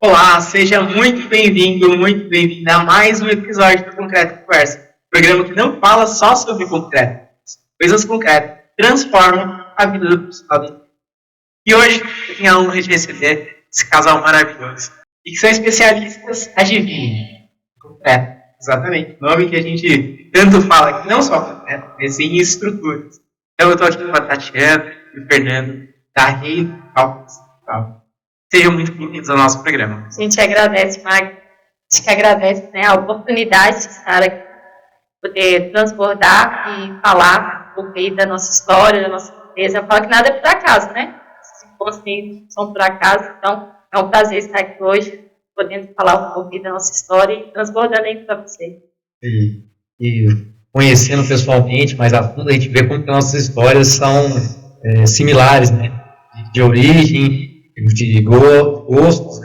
Olá, seja muito bem-vindo, muito bem-vinda a mais um episódio do Concreto Conversa, programa que não fala só sobre concreto, coisas concretas transformam a vida do pessoal. E hoje eu tenho a honra de receber esse casal maravilhoso, e que são especialistas, adivinhem, concreto, exatamente, nome que a gente tanto fala aqui, não só concreto, mas em estruturas. Então eu estou aqui com a Tatiana e o Fernando, da Rei Cálculos. Sejam muito bem-vindos ao nosso programa. A gente agradece, Magno. A gente agradece, a oportunidade de estar aqui, poder transbordar e falar um pouco da nossa história, da nossa empresa. Eu falo que nada é por acaso, né? Esses encontros são por acaso, então é um prazer estar aqui hoje, podendo falar um pouco da nossa história e transbordando aí para você. E conhecendo pessoalmente, mais a fundo, a gente vê como que nossas histórias são similares, né? De origem, de gostos,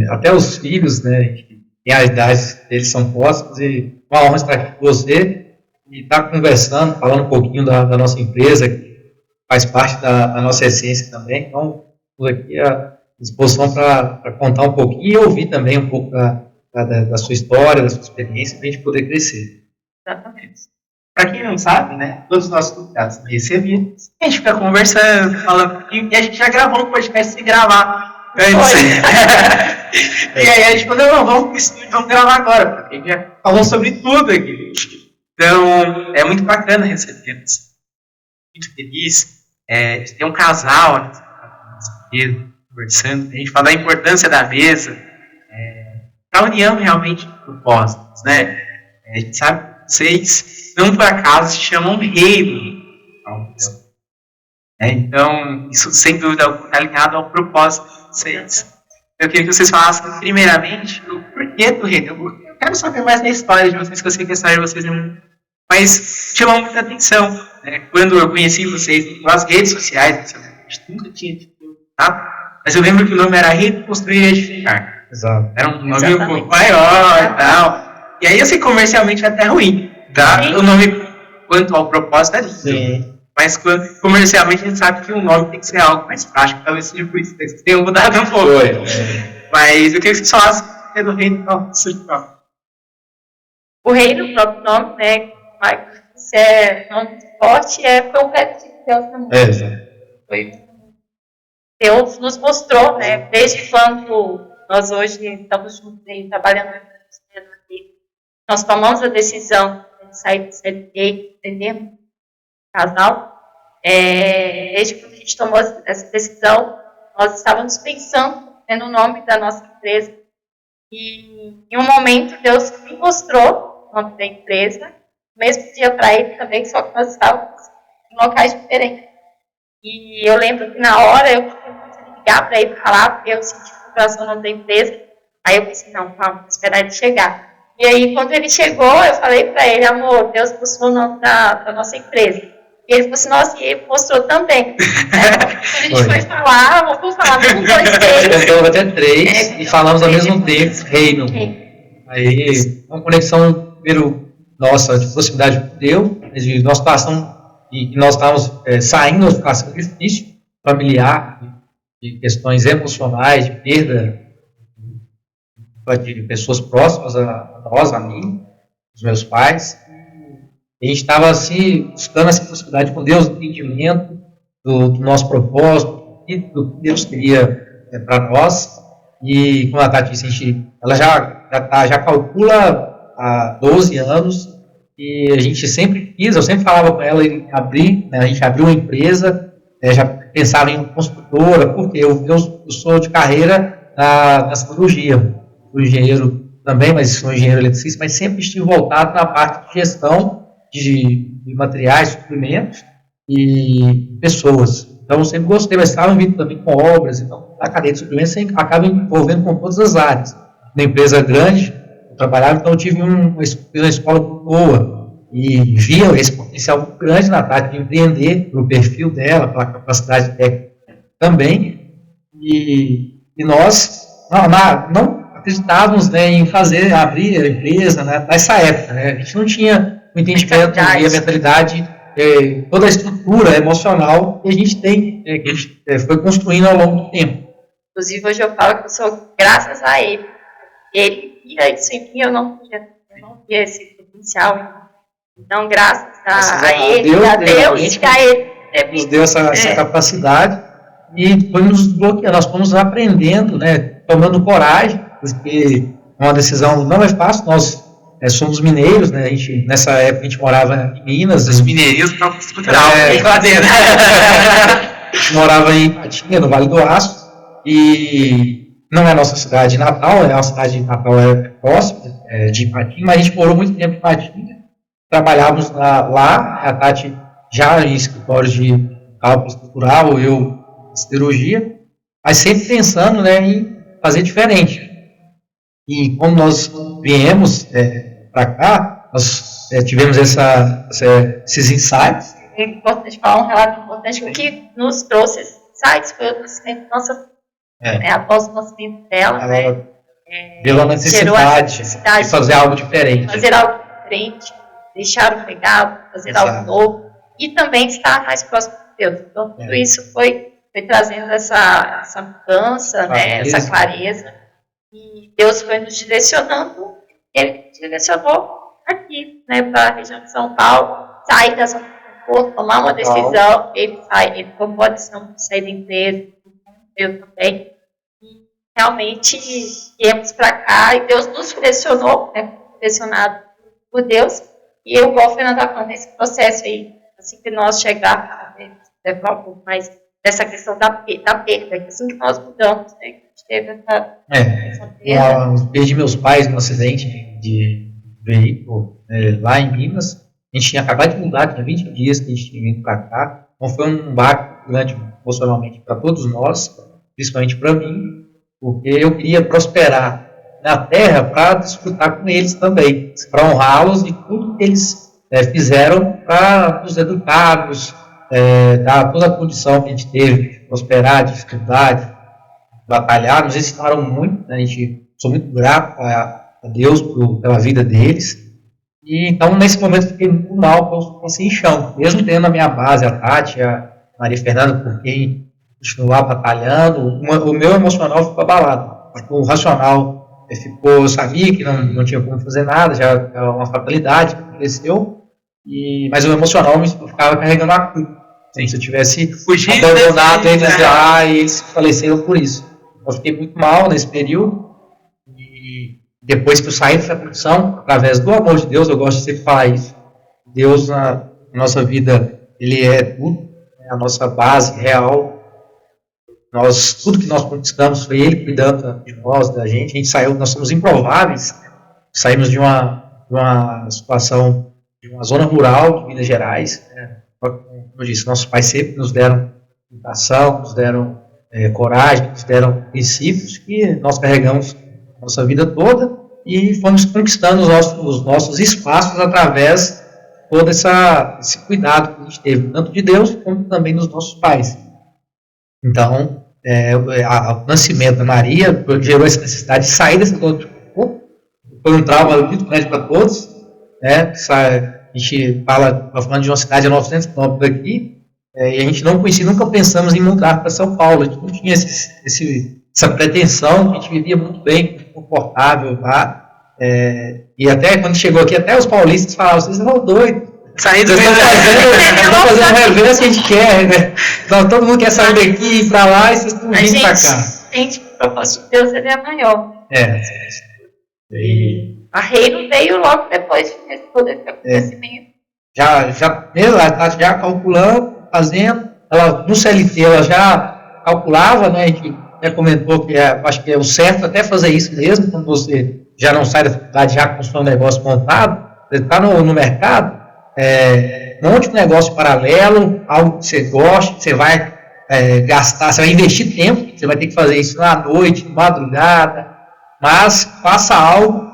até os filhos, né, que tem a idade deles são próximos, e uma honra estar aqui com você e estar conversando, falando um pouquinho da nossa empresa, que faz parte da nossa essência também. Então, estou aqui à disposição para contar um pouquinho e ouvir também um pouco da sua história, da sua experiência, para a gente poder crescer. Exatamente. Para quem não sabe, né, todos os nossos convidados são recebidos, a gente fica conversando, falando, e a gente já gravou um podcast sem gravar antes. E aí a gente falou, não, vamos pro estúdio, vamos gravar agora, porque a gente já falou sobre tudo aqui. Então, é muito bacana recebê-los. Muito feliz de ter um casal nessa conversando, a gente fala da importância da mesa, para a união realmente de propósitos, né? A gente sabe que vocês não por acaso se chamam reino. Então, isso sem dúvida está ligado ao propósito de vocês. Eu queria que vocês falassem, primeiramente, o porquê do reino. Eu quero saber mais da história de vocês, que eu sei que a história de vocês é muito. Mas chamou muita atenção. Né? Quando eu conheci vocês nas redes sociais, eu nunca tinha tido, tá? Mas eu lembro que o nome era Reconstruir e Edificar. Exato. Era um nome um pouco maior e tal. E aí eu sei comercialmente é até ruim. Tá? O nome, quanto ao propósito, é lindo. Sim. Mas comercialmente a gente sabe que o nome tem que ser algo mais prático. Talvez seja por isso que vocês tenham mudado um pouco. Mas eu queria que vocês falassem do reino espiritual. O reino, o próprio nome, né? Isso é nome forte, foi um pé de Deus na mão. Deus nos mostrou, né? Desde quando nós hoje estamos juntos aí, trabalhando aqui, nós tomamos a decisão de sair do CLT, entendemos? Casal. Desde quando a gente tomou essa decisão, nós estávamos pensando no nome da nossa empresa. E em um momento, Deus me mostrou o nome da empresa, no mesmo dia para ele também, só que nós estávamos em locais diferentes. E eu lembro que na hora eu queria ligar para ele falar, porque eu senti o coração no nome da empresa. Aí eu pensei, não, calma, vou esperar ele chegar. E aí, quando ele chegou, eu falei para ele, amor, Deus mostrou o nome da nossa empresa. E ele falou assim, nossa, e ele mostrou também. Quando a gente foi falar, vamos falar, 1, 2, 3. Então, até 3, e falamos ao mesmo tempo, reino. Aí, uma conexão, primeiro, nossa, de proximidade com Deus, de nossa situação, e nós estávamos saindo de uma situação difícil, familiar, de questões emocionais, de perda de pessoas próximas a nós, a mim, os meus pais. A gente estava assim, buscando essa possibilidade com Deus, entendimento do nosso propósito e do que Deus queria para nós. E como a Tati disse, ela já calcula há 12 anos, e a gente sempre quis, eu sempre falava com ela em abrir, né, a gente abriu uma empresa, já pensava em construtora, porque eu sou de carreira na cirurgia. Sou engenheiro também, mas sou engenheiro eletricista, mas sempre estive voltado na parte de gestão de materiais, suprimentos e pessoas. Então, eu sempre gostei, mas estava vindo também com obras. Então, a cadeia de suprimentos sempre acaba envolvendo com todas as áreas. Na empresa grande, eu trabalhava, então eu tive uma escola boa e via esse potencial muito grande na Tati de empreender, pelo perfil dela, pela capacidade técnica também. E nós não acreditávamos, né, em abrir a empresa, né, nessa época. Né, a gente não tinha o entendimento e a mentalidade, toda a estrutura emocional que a gente tem, que a gente foi construindo ao longo do tempo. Inclusive, hoje eu falo que eu sou graças a ele. Ele via isso em mim, eu não via esse potencial. Então, graças a ele, a Deus, que a ele nos deu essa capacidade e foi nos desbloqueando. Nós fomos aprendendo, né, tomando coragem, porque uma decisão não é fácil. Nós somos mineiros, né? Nessa época a gente morava em Minas. Os mineiros estão cultural, a gente morava em Ipatinga, no Vale do Aço, e não é a nossa cidade natal, a cidade natal é próxima de Ipatinga, mas a gente morou muito tempo em Ipatinga, trabalhávamos lá, a Tati já em escritório de cálculo estrutural, eu em siderurgia, mas sempre pensando, né, em fazer diferente. E quando nós viemos para cá, nós tivemos esses insights. É importante falar um relato importante. O que nos trouxe esses insights foi o nascimento da nossa filha. Após o nascimento dela, ela viu a necessidade de fazer algo diferente. Fazer algo diferente, deixar o legado, fazer algo novo. E também estar mais próximo de Deus. Então, tudo isso foi trazendo essa mudança, né, essa clareza. E Deus foi nos direcionando, Ele direcionou aqui, né, para a região de São Paulo, sair da zona de conforto, tomar uma decisão. Ele tomou a decisão de sair da empresa, eu também. E realmente viemos para cá e Deus nos direcionou, né, direcionado por Deus. E eu, igual a Fernanda falou, nesse processo aí, assim que nós chegarmos, falar um pouco mais dessa questão da perda, a questão que nós mudamos, né, que a gente teve essa perda. Eu perdi meus pais num acidente de veículo lá em Minas. A gente tinha acabado de mudar, tinha 20 dias que a gente tinha vindo para cá. Então foi um baque grande emocionalmente para todos nós, principalmente para mim, porque eu queria prosperar na terra para desfrutar com eles também, para honrá-los de tudo que eles fizeram para nos educar, dar toda a condição que a gente teve de prosperar, de estudar, de batalhar. Nos ensinaram muito, né? Sou muito grato a Deus pela vida deles. E então, nesse momento, eu fiquei muito mal, porque eu pensei em chão, mesmo tendo a minha base, a Tati, a Maria Fernanda, por quem continuar batalhando. O meu emocional ficou abalado, o racional eu sabia que não tinha como fazer nada, já é uma fatalidade que aconteceu, mas o emocional eu ficava carregando a culpa. Se eu tivesse abandonado eles lá, e eles faleceram por isso. Eu fiquei muito mal nesse período, e depois que eu saí dessa condição, através do amor de Deus, eu gosto de sempre falar isso, Deus na nossa vida, Ele é tudo, é a nossa base real. Tudo que nós conquistamos foi Ele cuidando de nós, da gente saiu, nós somos improváveis, saímos de uma situação, de uma zona rural de Minas Gerais, como eu disse, nossos pais sempre nos deram educação, nos deram coragem, nos deram princípios que nós carregamos a nossa vida toda e fomos conquistando os nossos espaços através de todo esse cuidado que a gente teve, tanto de Deus como também dos nossos pais. Então, o nascimento da Maria gerou essa necessidade de sair desse todo de corpo. Foi um trauma muito grande para todos, né? A gente falando de uma cidade a 900 quilômetros daqui, e a gente não conhecia, nunca pensamos em mudar para São Paulo. A gente não tinha essa pretensão, a gente vivia muito bem, muito confortável lá. E até quando chegou aqui, até os paulistas falavam, vocês estão doidos. Saindo Vocês estão fazendo reverso que a gente quer, né? Então, todo mundo quer sair daqui e para lá, e vocês estão vindo para cá. Gente, o propósito de Deus, ele é maior. A reino veio logo depois de todo esse acontecimento. Ela está já calculando, fazendo. Ela, no CLT, ela já calculava, né? A gente já comentou que acho que é o certo até fazer isso mesmo, quando você já não sai da faculdade já com o seu negócio montado, você está no mercado. Monte de negócio paralelo, algo que você goste, que você vai gastar, você vai investir tempo, você vai ter que fazer isso na noite, de madrugada, mas faça algo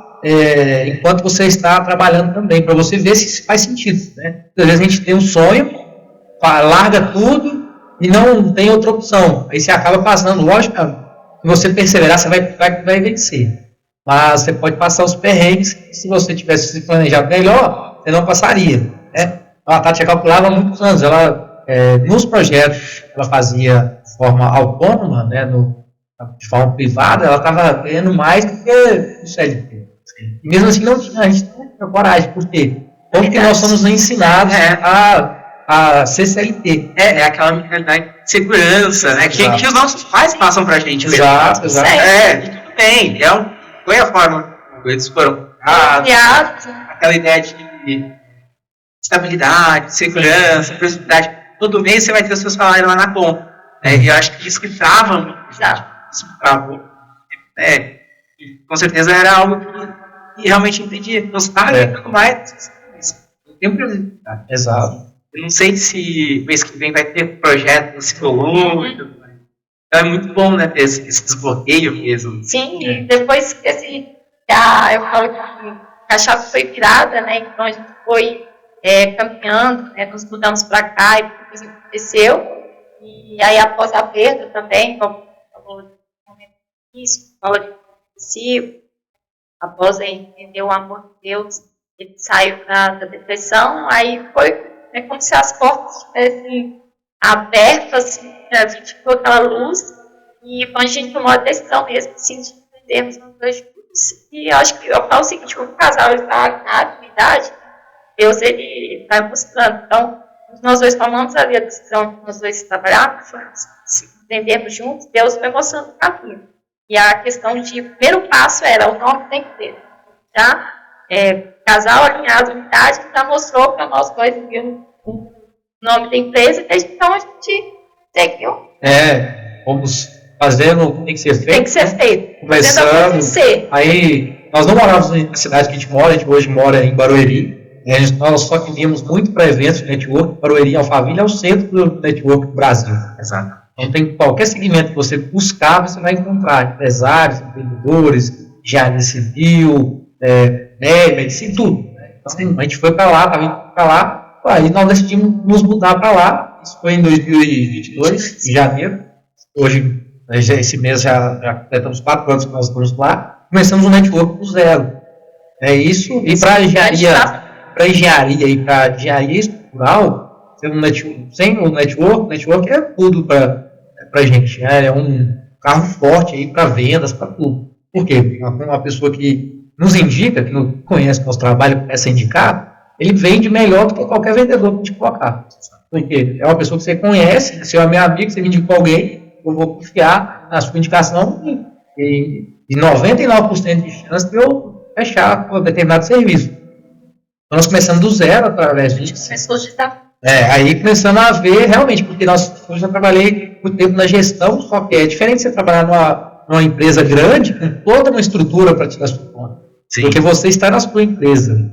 enquanto você está trabalhando também, para você ver se faz sentido, né? Às vezes a gente tem um sonho, larga tudo e não tem outra opção, aí você acaba passando, lógico, se você perseverar, você vai vencer, mas você pode passar os perrengues, se você tivesse se planejado melhor, você não passaria, né? A Tati calculava há muitos anos, ela nos projetos ela fazia de forma autônoma, né, de forma privada, ela estava ganhando mais do que o CLT. E mesmo assim a gente não tinha coragem, por quê? Porque nós somos ensinados a ser CLT. É aquela mentalidade de segurança, né? Que os nossos pais passam pra gente. Exato. E tudo bem. Foi a forma que eles foram criados. Aquela ideia de estabilidade, segurança, prosperidade. Todo mês você vai ter o seu salário lá na conta. E eu acho que isso que trava muito. Isso travou. E com certeza era algo que realmente impedia. Nós estávamos mais. Tem previsibilidade. Exato. Eu não sei se mês que vem vai ter projeto no psicólogo. Então é muito bom, né, ter esse desbloqueio mesmo. Sim, e depois que eu falo que a chave foi virada, né, então a gente foi caminhando, né, nos mudamos para cá e tudo isso aconteceu. E aí após a perda também, como falou de momento difícil, falou de depressivo, após entender o amor de Deus, ele saiu da depressão, aí foi como se as portas estivessem abertas, assim, a gente ficou aquela luz, e quando a gente tomou a decisão mesmo, assim, de entendermos nós dois juntos, e eu acho que eu falo o seguinte, como o casal está na atividade, Deus, ele vai mostrando. Então, nós dois tomamos a decisão de nós dois trabalharmos, entendermos juntos, Deus foi mostrando o caminho. E a questão de, o primeiro passo era, o nome tem que ter, tá? Casal alinhado, unidade, que já mostrou para nós dois o nome da empresa, desde então a gente seguiu. Vamos fazendo o que tem que ser feito. Tem que ser feito. Começando. Aí, nós não morávamos na cidade que a gente hoje mora em Barueri. Nós só que íamos muito para eventos de network. Barueri e Alphaville é o centro do network do Brasil. Exato. Então, tem qualquer segmento que você buscar, você vai encontrar empresários, empreendedores, engenharia civil, medicina, tudo. Então, a gente foi para lá, estava indo para lá, aí nós decidimos nos mudar para lá. Isso foi em 2022, em janeiro. Hoje, esse mês já completamos 4 anos que nós estamos lá. Começamos um network do zero. Isso, e para engenharia e para engenharia estrutural, sem o network é tudo para a gente. É um carro forte aí para vendas, para tudo. Por quê? Uma pessoa que nos indica, que não conhece o nosso trabalho, começa a indicar, ele vende melhor do que qualquer vendedor que a gente colocar. Porque é uma pessoa que você conhece, se é meu amigo, você me indica para alguém, eu vou confiar na sua indicação e 99% de chance de eu fechar um determinado serviço. Então, nós começamos do zero através disso. Aí começando a ver realmente, porque eu já trabalhei muito tempo na gestão, só que é diferente você trabalhar numa empresa grande, com toda uma estrutura para te dar sua conta. Sim. Porque você está na sua empresa,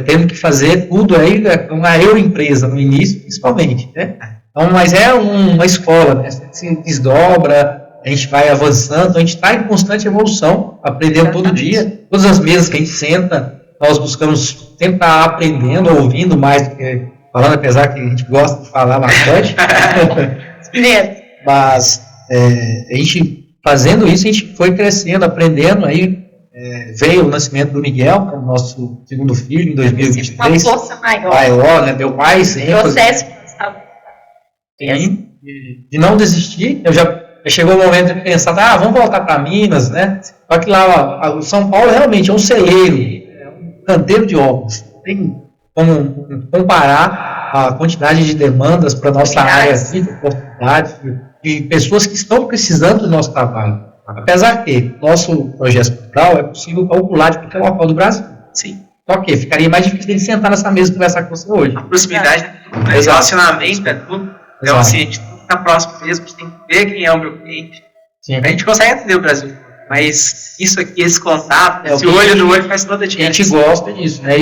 tendo que fazer tudo aí, uma empresa no início, principalmente, né? Então, mas é uma escola, né? Você se desdobra, a gente vai avançando, a gente está em constante evolução, aprendendo todo dia. Todas as mesas que a gente senta, nós buscamos sempre estar aprendendo, ouvindo mais do que falando, apesar que a gente gosta de falar bastante. Mas a gente fazendo isso, a gente foi crescendo, aprendendo, aí veio o nascimento do Miguel, que é o nosso segundo filho, em 2023. Uma força maior, né? Deu mais processo de não desistir. Já chegou o momento de pensar, vamos voltar para Minas, né? Só que lá, o São Paulo realmente é um celeiro, é um canteiro de obras. Tem como comparar a quantidade de demandas para a nossa área, de oportunidades, de pessoas que estão precisando do nosso trabalho. Apesar que nosso projeto cultural é possível calcular de qualquer local do Brasil. Sim. Só que ficaria mais difícil de sentar nessa mesa e conversar com você hoje. A proximidade, relacionamento, é tudo. Então, assim, a gente está próximo mesmo, a gente tem que ver quem é o meu cliente. Sim. A gente consegue atender o Brasil. Mas isso aqui, esse contato, esse olho no olho faz toda a diferença. A gente gosta disso, né?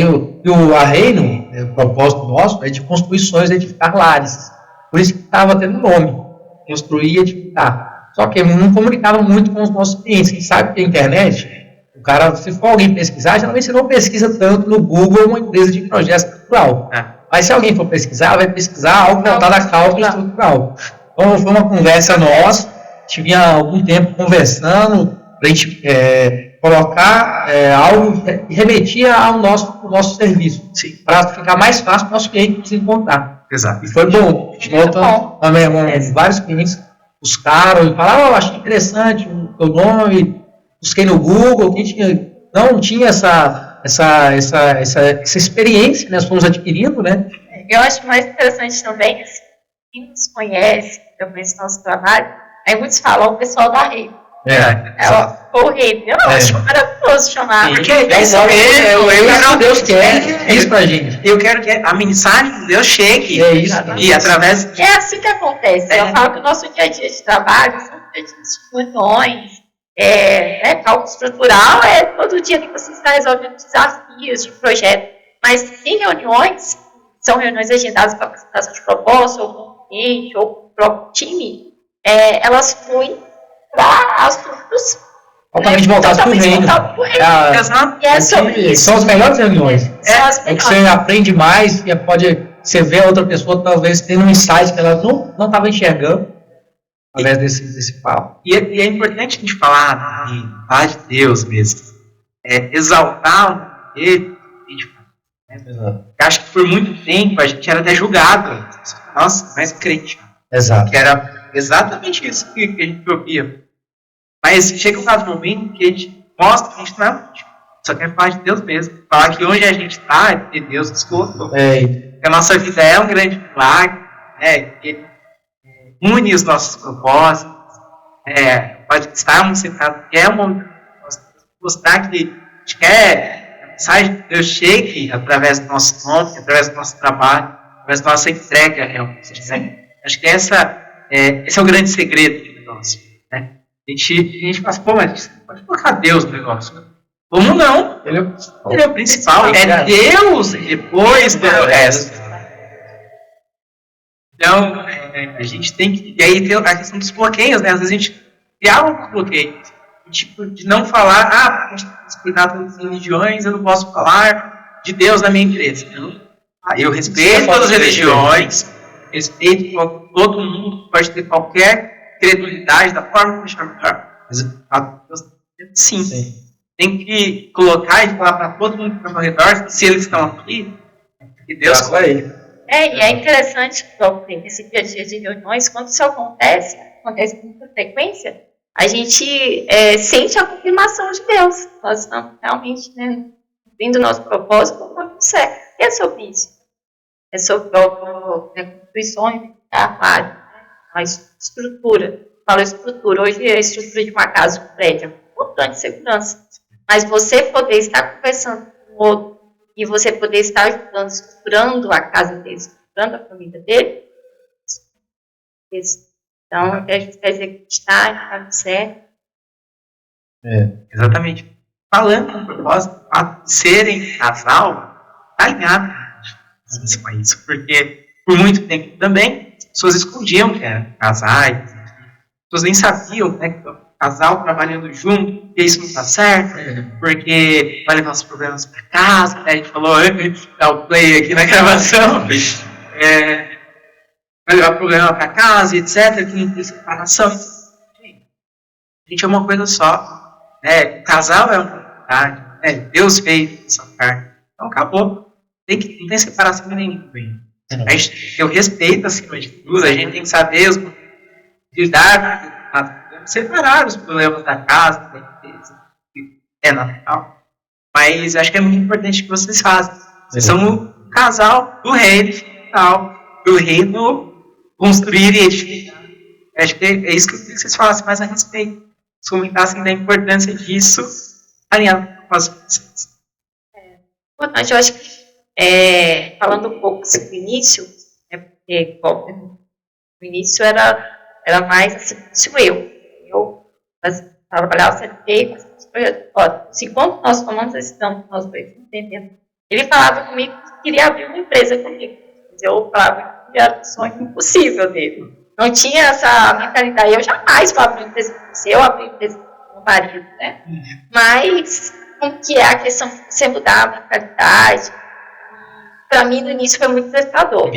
A Reino, o propósito nosso é de construir sonhos e edificar lares. Por isso que estava tendo nome. Construir e edificar. Só que eu não comunicava muito com os nossos clientes. A gente sabe que a internet, o cara, se for alguém pesquisar, geralmente você não pesquisa tanto no Google uma empresa de projeto estrutural. Mas se alguém for pesquisar, vai pesquisar algo voltado à cálculo estrutural. Então foi uma conversa nossa, tive há algum tempo conversando, para a gente colocar algo que remetia ao nosso serviço, para ficar mais fácil para o nosso cliente se encontrar. Exato. E foi bom. A gente volta vários clientes buscaram e falaram, achei interessante o teu nome, busquei no Google, não tinha essa experiência, né? Nós fomos adquirindo, né? Eu acho mais interessante também, assim, quem nos conhece, eu conheço nosso trabalho, aí muitos falam o pessoal da rede. O rei, eu acho maravilhoso chamar. Porque Deus quer isso pra gente. Eu quero que a mensagem de Deus chegue. É isso. E através. É assim que acontece. Eu falo que o nosso dia a dia de trabalho são dias de reuniões, cálculo estrutural, todo dia que você está resolvendo desafios de projeto. Mas tem reuniões, são reuniões agendadas para apresentação de proposta, ou com o cliente, ou com o próprio time, elas fluem para assuntos totalmente voltados para o reino. E é sobre isso. São as melhores reuniões. É que você aprende mais, e você vê a outra pessoa talvez tendo um insight que ela não estava enxergando através desse papo. E é importante a gente falar de Deus mesmo. Exaltar ele. Eu acho que por muito tempo a gente era até julgado. Nossa, mais crente. Exato. Que era exatamente isso que a gente ouvia. Mas chega um dado momento que a gente mostra que a gente não é útil. Só quer falar de Deus mesmo. Falar que onde a gente está é porque Deus nos colocou. Que a nossa vida é um grande milagre. Que Ele une os nossos propósitos. Pode estarmos sentados. É um momento mostrar que a gente quer a mensagem de Deus chegue através do nosso nome, através do nosso trabalho, através da nossa entrega realmente. Acho que esse é o grande segredo do nosso. A gente fala, mas pode colocar Deus no negócio. Como não? Ele é o principal. É Deus depois do resto. Então, a gente tem que... E aí tem a questão dos bloqueios, né? Às vezes a gente criava um bloqueio. Tipo, de não falar, a gente tem que cuidar das religiões, eu não posso falar de Deus na minha empresa. Eu respeito todas as religiões, respeito todo mundo, pode ter qualquer credulidade da forma que chamar. Mas sim. Tem que colocar e falar para todo mundo que está ao redor, se eles estão aqui, que Deus vai. E é interessante, esse dia a dia de reuniões, quando isso acontece com muita frequência, a gente sente a confirmação de Deus. Nós estamos realmente cumprindo o nosso propósito como uma certo. E é sobre isso. É sobre contribuições, trabalho, a estrutura. Falo estrutura. Hoje a estrutura de uma casa, um prédio, é importante segurança. Mas você poder estar conversando com o outro e você poder estar ajudando, estruturando a casa dele, estruturando a família dele, então, a gente quer dizer que está certo. Exatamente. Falando com o propósito, de serem casal, está ligado com isso, porque por muito tempo também, as pessoas escondiam que eram casais, as pessoas nem sabiam, né, que o casal trabalhando junto, que isso não está certo, porque vai levar os problemas para casa, né, a gente falou antes de dar o play aqui na gravação, vai levar problema para casa, etc., que não tem separação. A gente é uma coisa só, né, o casal é uma unidade, né, Deus fez essa parte, então acabou, não tem separação nenhuma. A gente tem que ter o respeito acima de tudo, a gente tem que saber lidar, separar os problemas da casa, da empresa, é natural. Mas acho que é muito importante que vocês façam. Vocês são o casal do reino final, do reino construir e edificar. Acho que é isso que eu queria que vocês falassem mais a respeito. Vocês comentassem da importância disso, alinhado com as vocês. Importante, eu acho que, falando um pouco sobre o início, porque o início era mais assim, eu trabalhava sempre com projetos. Se quando nós tomamos a decisão, nós dois entendemos, ele falava comigo que queria abrir uma empresa comigo. Eu falava que era um sonho impossível dele. Não tinha essa mentalidade. Eu jamais vou abrir uma empresa com você, eu abri uma empresa com meu marido, né? Mas, como que é a questão de você mudar a mentalidade? Para mim, no início, foi muito desafiador.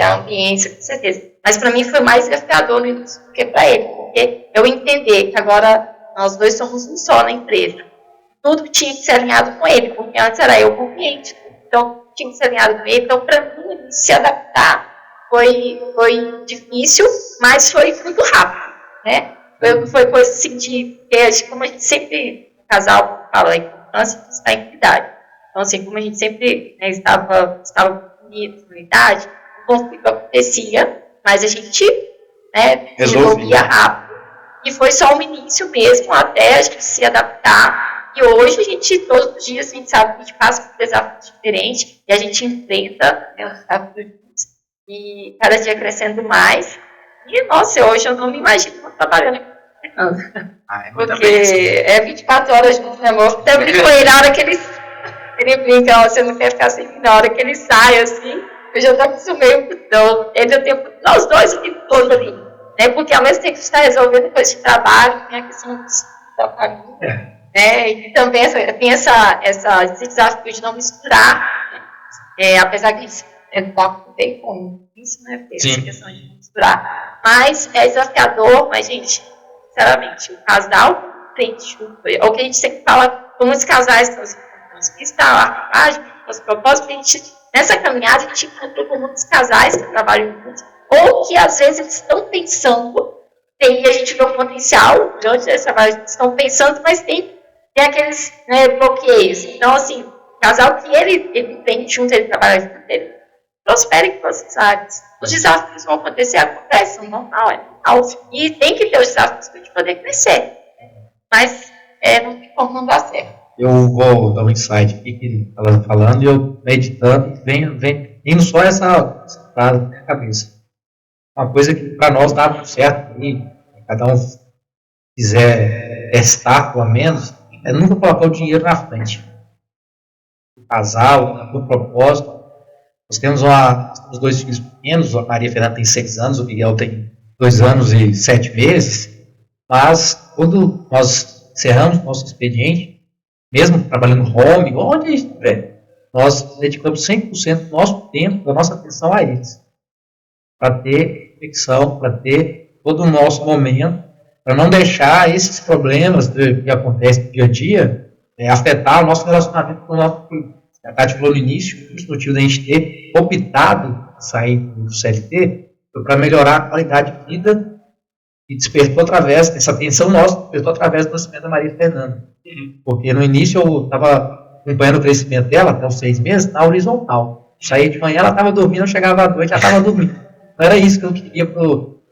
A ambiência, com certeza. Mas para mim foi mais desafiador no início do que para ele. Porque eu entender que agora nós dois somos um só na empresa. Tudo tinha que ser alinhado com ele, porque antes era eu com o cliente. Então, tinha que ser alinhado com ele. Então, para mim, se adaptar foi difícil, mas foi muito rápido. né? Foi coisa assim como a gente sempre, o casal fala, a importância de estar em unidade. Então, assim, como a gente sempre, né, estava unido, em unidade, o conflito acontecia, mas a gente, né, resolvia rápido. E foi só um início mesmo, até a gente se adaptar. E hoje a gente, todos os dias, a gente sabe que a gente passa por desafios diferentes e a gente enfrenta, né, os desafios e cada dia crescendo mais. E, nossa, hoje eu não me imagino trabalhando aqui. Porque é 24 horas juntos, né, amor? Até brinco com ele, na hora que ele brinca, ó, você não quer ficar assim, na hora que ele sai, assim, eu já tô acostumei, então, ele eu tenho nós dois o tempo todo ali, né, porque ao mesmo tempo que você está resolvendo coisas de trabalho, tem a questão da família, né, e também tem esse desafio de não misturar, né, apesar que a gente toca bem com isso, né, porque essa questão de não misturar, mas é desafiador, mas, gente, sinceramente, o casal tem é o que a gente sempre fala com muitos casais que está lá, os propósitos, a gente, nessa caminhada, a gente encontrou com muitos casais que trabalham juntos, ou que às vezes eles estão pensando, e a gente vê o potencial durante esse trabalho, eles estão pensando, mas tem aqueles, né, bloqueios. Então, assim, o casal que ele tem junto, ele trabalha junto, ele prospera em todas as áreas. Os desafios vão acontecer, acontecem, normal, é normal. E tem que ter os desafios para a gente poder crescer. Mas não tem como não dar certo. Eu vou dar um insight aqui que ela está falando e eu meditando, vem indo só essa frase na minha cabeça. Uma coisa que para nós dá muito certo, e cada um quiser testar, pelo menos, é nunca colocar o dinheiro na frente. O casal, o propósito. Nós temos os 2 filhos pequenos, a Maria Fernanda tem 6 anos, o Miguel tem 2 anos e 7 meses, mas quando nós encerramos nosso expediente, mesmo trabalhando home, onde estiver, nós dedicamos 100% do nosso tempo, da nossa atenção a eles, para ter reflexão, para ter todo o nosso momento, para não deixar esses problemas que acontecem no dia a dia afetar o nosso relacionamento com o nosso filho. A Tati falou no início, o motivo da gente ter optado sair do CLT foi para melhorar a qualidade de vida e despertou através, essa atenção nossa, despertou através do nascimento da Maria Fernanda. Porque no início eu estava acompanhando o crescimento dela, até os 6 meses, na horizontal. Saía de manhã, ela estava dormindo, eu chegava à noite, ela estava dormindo. Não era isso que eu queria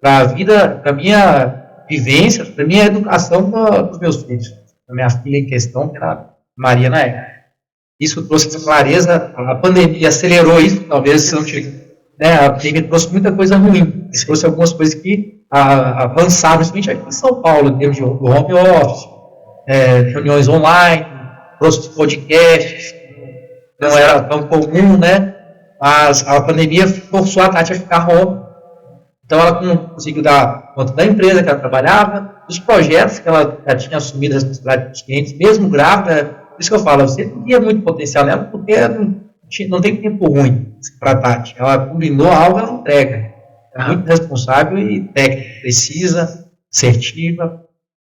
para a vida, para a minha vivência, para a minha educação dos meus filhos. A minha filha em questão, que era a Maria na época. Isso trouxe essa clareza, a pandemia acelerou isso, talvez se não tivesse, né, a pandemia trouxe muita coisa ruim, isso trouxe algumas coisas que avançaram, principalmente aqui em São Paulo, em termos de home office, reuniões online, trouxe podcasts, não era tão comum, né, mas a pandemia forçou a Tati a ficar home, então ela conseguiu dar conta da empresa que ela trabalhava, dos projetos que ela já tinha assumido a responsabilidade dos clientes, mesmo grávida. Por isso que eu falo, você não via muito potencial nela, porque não tem tempo ruim para a Tati. Ela combinou algo, ela entrega. É muito responsável e técnica, precisa, assertiva.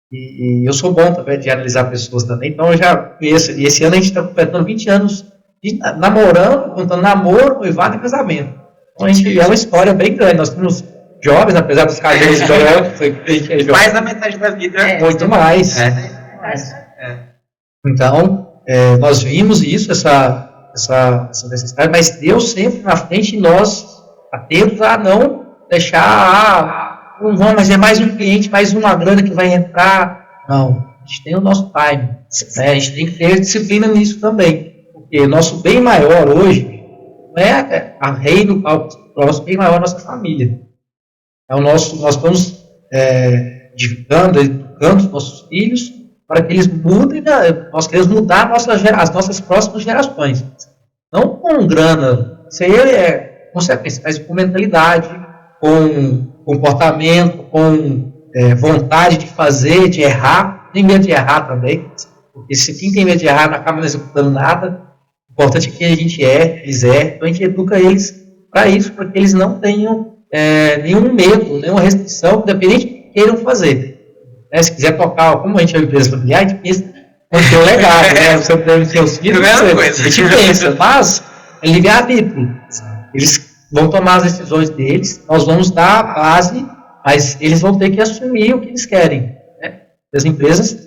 E eu sou bom também de analisar pessoas também, então eu já conheço. E esse ano a gente está completando 20 anos de namorando, contando namoro, noivado e casamento. Então a gente é uma história bem grande. Nós temos jovens, apesar dos cabelos de mais da metade da vida. Muito mais. Então, nós vimos isso, essa necessidade, mas Deus sempre na frente e nós atentos a não deixar, mas é mais um cliente, mais uma grana que vai entrar. Não, a gente tem o nosso time, né? A gente tem que ter disciplina nisso também, porque o nosso bem maior hoje não é a reino, o nosso bem maior é a nossa família. Nós estamos edificando, educando os nossos filhos para que eles mudem, nós queremos mudar as nossas próximas gerações. Não com grana, isso aí é consequência, mas com mentalidade, com comportamento, com vontade de fazer, de errar, tem medo de errar também, porque se quem tem medo de errar não acaba não executando nada, o importante é que a gente eles então a gente educa eles para isso, para que eles não tenham nenhum medo, nenhuma restrição, independente do que queiram fazer. Se quiser tocar, como a gente é uma empresa familiar, a gente pensa no teu legado, né? Você deve ter os filhos, a gente pensa, mas é livre-arbítrio. Eles vão tomar as decisões deles, nós vamos dar a base mas eles vão ter que assumir o que eles querem. Né? As empresas,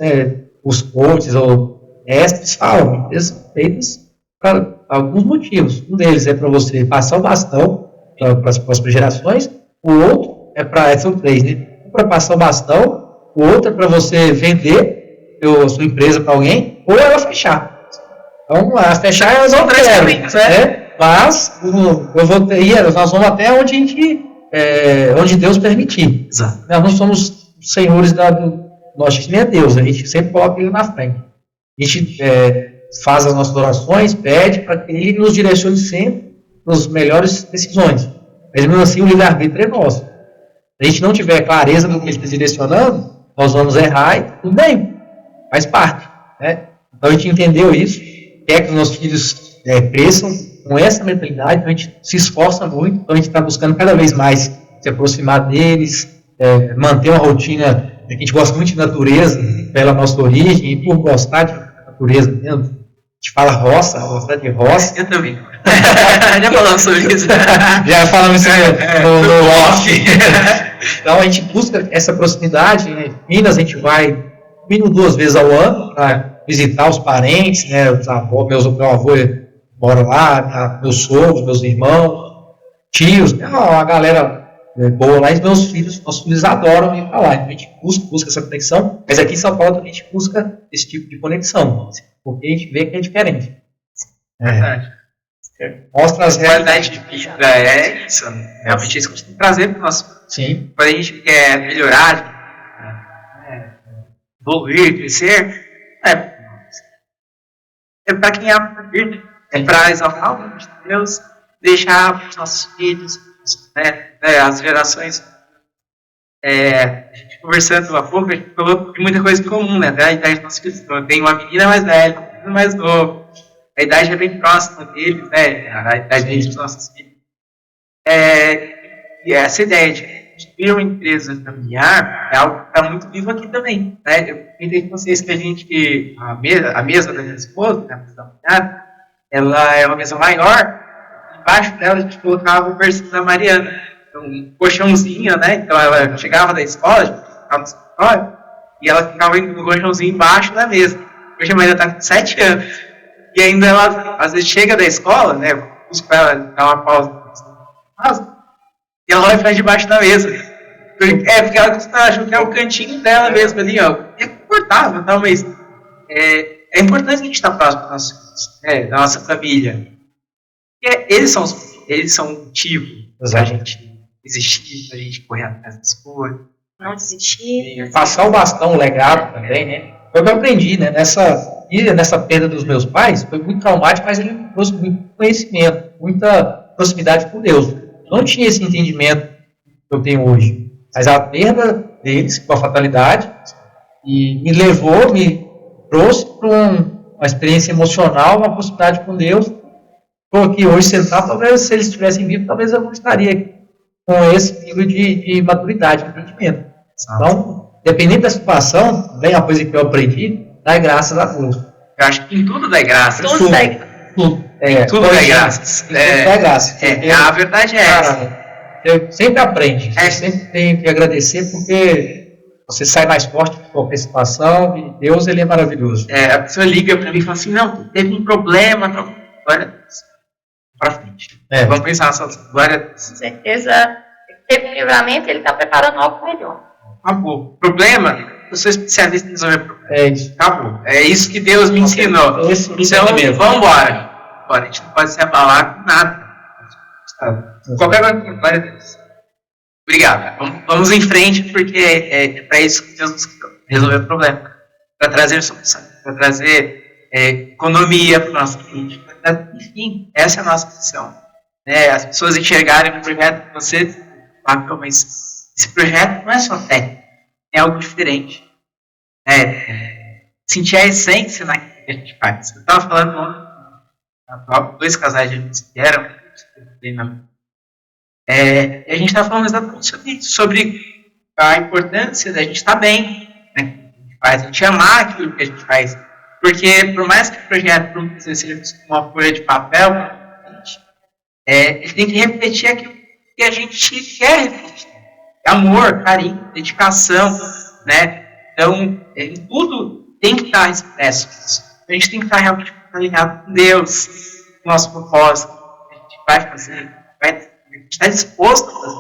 os coaches ou mestres falam, empresas são feitas para alguns motivos. Um deles é para você passar o bastão para as próximas gerações, o outro são três, né? Um para passar o bastão, o outro é para você vender a sua empresa para alguém, ou ela fechar. Então, a fechar eu não quero, né? Mas nós vamos até onde Deus permitir. Exato. Nós não somos senhores do nosso destino, é Deus, a gente sempre coloca ele na frente. A gente faz as nossas orações, pede para que ele nos direcione sempre nas melhores decisões. Mas mesmo assim, o livre-arbítrio é nosso. Se a gente não tiver clareza do que ele está direcionando, nós vamos errar e tudo bem, faz parte. Né? Então a gente entendeu isso, quer que os nossos filhos cresçam com essa mentalidade, então a gente se esforça muito, então a gente está buscando cada vez mais se aproximar deles, manter uma rotina, a gente gosta muito de natureza, pela nossa origem, e por gostar de natureza mesmo, a gente fala gostar de roça. Eu também. Já falamos sobre isso. Já falamos isso no off. Então a gente busca essa proximidade. Em Minas a gente vai mínimo 2 vezes ao ano para visitar os parentes, né? Os avós, meu avô mora lá, meus sogros, meus irmãos, tios, uma galera boa lá, e nossos filhos adoram ir para lá. Então a gente busca essa conexão, mas aqui em São Paulo a gente busca esse tipo de conexão, porque a gente vê que é diferente. Verdade. Mostra as qualidade de vida isso. Realmente isso que a gente tem que trazer para o nosso. Sim. Quando a gente quer melhorar, evoluir, crescer, é para quem ama servir, é para exaltar o nome de Deus, deixar para os nossos filhos, as gerações. A gente conversando há pouco, a gente falou de muita coisa em comum, né? Da idade dos nossos filhos. Então, tem uma menina mais velha, um menino mais novo. A idade é bem próxima deles, né? A idade dos nossos filhos. E essa ideia de ter uma empresa familiar é algo que está muito vivo aqui também. Né? Eu comentei com vocês que a mesa da minha esposa, né, a mesa familiar, ela é uma mesa maior. Embaixo dela a gente colocava o berço da Mariana. Então, um colchãozinho, né? Então ela chegava da escola, ficava no escritório, e ela ficava no colchãozinho embaixo da mesa. Hoje a Mariana está com 7 anos. E ainda ela, às vezes, chega da escola, né? Eu busco ela, dar uma pausa, e ela vai ficar debaixo da mesa. Porque ela achou que é o cantinho dela mesmo ali, ó. É confortável, tal, mas é importante a gente estar próximo da nossa família. Porque eles são o motivo para a gente existir, para a gente correr atrás das coisas. Não desistir. Passar o bastão, o legado também, né? Foi o que eu aprendi, né? Nessa perda dos meus pais, foi muito traumático, mas ele me trouxe muito conhecimento, muita proximidade com Deus. Eu não tinha esse entendimento que eu tenho hoje. Mas a perda deles, com a fatalidade, me trouxe para uma experiência emocional, uma proximidade com Deus. Estou aqui hoje sentado, talvez se eles estivessem vivos, talvez eu não estaria com esse nível de maturidade, de entendimento. Então, dependendo da situação, vem a coisa que eu aprendi, dá graças a Deus. Eu acho que em tudo dá graças. Tudo dá graças. Tudo dá graças. Dá graças. A verdade é essa. Você sempre aprende. Você sempre tem que agradecer, porque você sai mais forte de qualquer situação, e Deus, ele é maravilhoso. A pessoa liga para mim e fala assim, não, teve um problema, glória a Deus. Para frente. Vamos pensar nessa glória a Deus. Com certeza, teve um livramento, ele está preparando algo melhor. Acabou. Problema, eu sou especialista em resolver problemas. É isso. Acabou. É isso que Deus me ensinou. Então, vamos embora. A gente não pode se abalar com nada. Qualquer coisa, glória a Deus. Obrigado. Vamos em frente, porque é para isso que Deus nos resolveu o problema. Para trazer solução, para trazer economia para o nosso cliente. Enfim, essa é a nossa missão. As pessoas enxergarem o projeto de vocês, mas esse projeto não é só técnico, é algo diferente. Sentir a essência naquilo que a gente faz. Eu estava falando ontem, 2 casais de amigos que vieram, e a gente estava falando exatamente sobre isso, sobre a importância da gente estar bem, né? A gente amar aquilo que a gente faz. Porque, por mais que o projeto para muitas vezes seja uma folha de papel, ele tem que refletir aquilo que a gente quer refletir. amor, carinho, dedicação, né? Então, em tudo tem que estar expresso. A gente tem que estar realmente alinhado com Deus, com o nosso propósito. A gente vai fazer, a gente está disposto a fazer.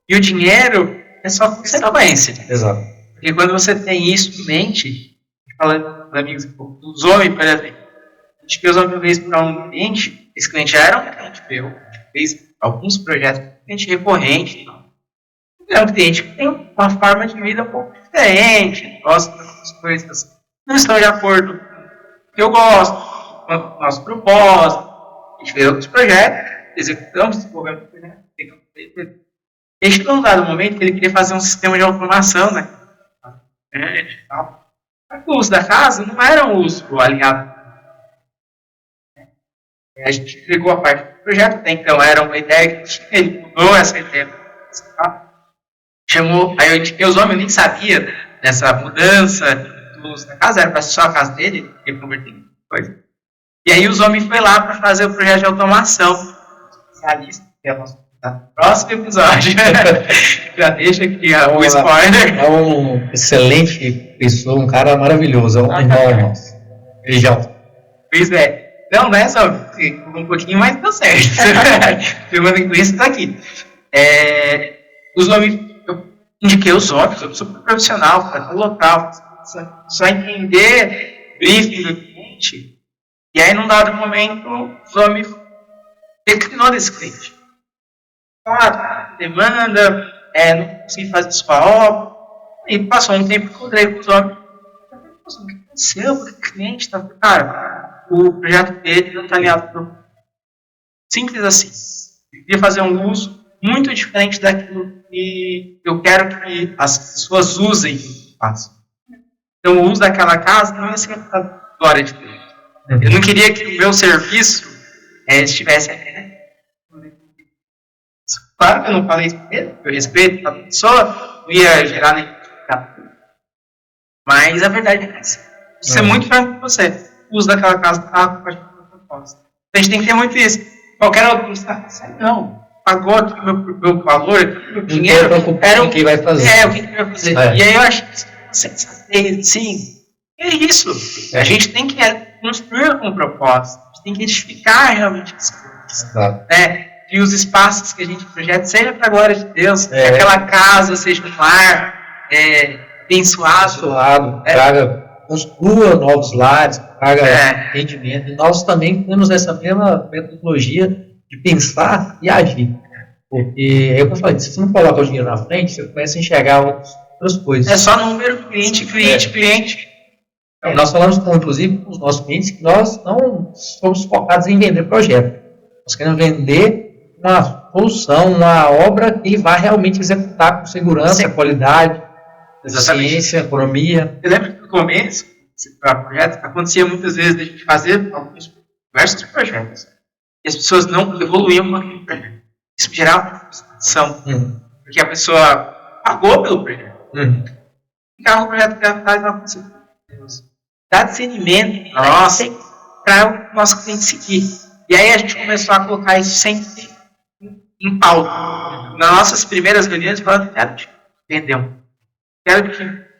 E o dinheiro é só consequência. Exato. Porque quando você tem isso em mente, falando com amigos dos homens, por exemplo, a gente fez uma vez para um cliente, esse cliente já era um cliente meu, a gente fez alguns projetos, cliente recorrente, é um cliente que tem uma forma de vida um pouco diferente, gosta das coisas, não estão de acordo com o que eu gosto, com o nosso propósito. A gente fez outros projetos, executamos, desenvolvemos projetos. E a gente, num dado momento, ele queria fazer um sistema de automação, né? O uso da casa não era um uso alinhado. A gente entregou a parte do projeto, até então era uma ideia que ele mudou essa ideia. Chamou, aí os homens nem sabiam dessa mudança do uso da casa, era para só a casa dele, ele converteu em coisa. E aí os homens foram lá para fazer o projeto de automação. Especialista, que é o nosso próximo episódio. Já deixa aqui o spoiler. É um excelente pessoa, um cara maravilhoso, é um irmão nosso. Beijão. Pois é. Não é só um pouquinho, mas deu certo. Filmando inglês está aqui. Os homens, eu indiquei os homens, eu sou super profissional, para o local, só entender briefing do cliente. E aí, num dado momento, os homens declinou desse cliente. Demanda, não consegui fazer sua obra. E passou um tempo que eu encontrei com os homens. O que aconteceu? O cliente está. Cara, o projeto dele não está alinhado para o. Simples assim. Eu queria fazer um uso muito diferente daquilo que eu quero que as pessoas usem. Então, o uso daquela casa não ia ser a glória de Deus. Eu não queria que o meu serviço estivesse. Claro que eu não falei isso primeiro, eu respeito a pessoa, não ia gerar nem. Mas a verdade é essa. Vou ser muito franco com você. O uso daquela casa está com a proposta. A gente tem que ter muito isso. Qualquer outro está. Não. Pagou aqui o meu valor, o dinheiro. Era o que vai fazer. O que vai fazer. E aí eu acho que sim. É isso. A gente tem que construir com um propósito. A gente tem que edificar realmente as coisas. Claro. Que os espaços que a gente projeta seja para a glória de Deus, que aquela casa seja um lar abençoado, construa novos lares, traga rendimento. E nós também temos essa mesma metodologia de pensar e agir. Porque, eu falei, se você não coloca o dinheiro na frente, você começa a enxergar outras coisas. É só número, cliente. Nós falamos, inclusive, com os nossos clientes que nós não somos focados em vender projeto. Nós queremos vender uma solução, uma obra que ele vai realmente executar com segurança, qualidade, eficiência, economia. Eu lembro que no começo, esse projeto acontecia muitas vezes de a gente fazer diversos projetos. E as pessoas não evoluíam com aquele projeto. Isso gerava frustração. Porque a pessoa pagou pelo projeto. Ficava o projeto atrás não acontecia. Dá discernimento para o nosso cliente seguir. E aí a gente começou a colocar isso sempre em pauta. Nas nossas primeiras reuniões, falando, quero te vender, quero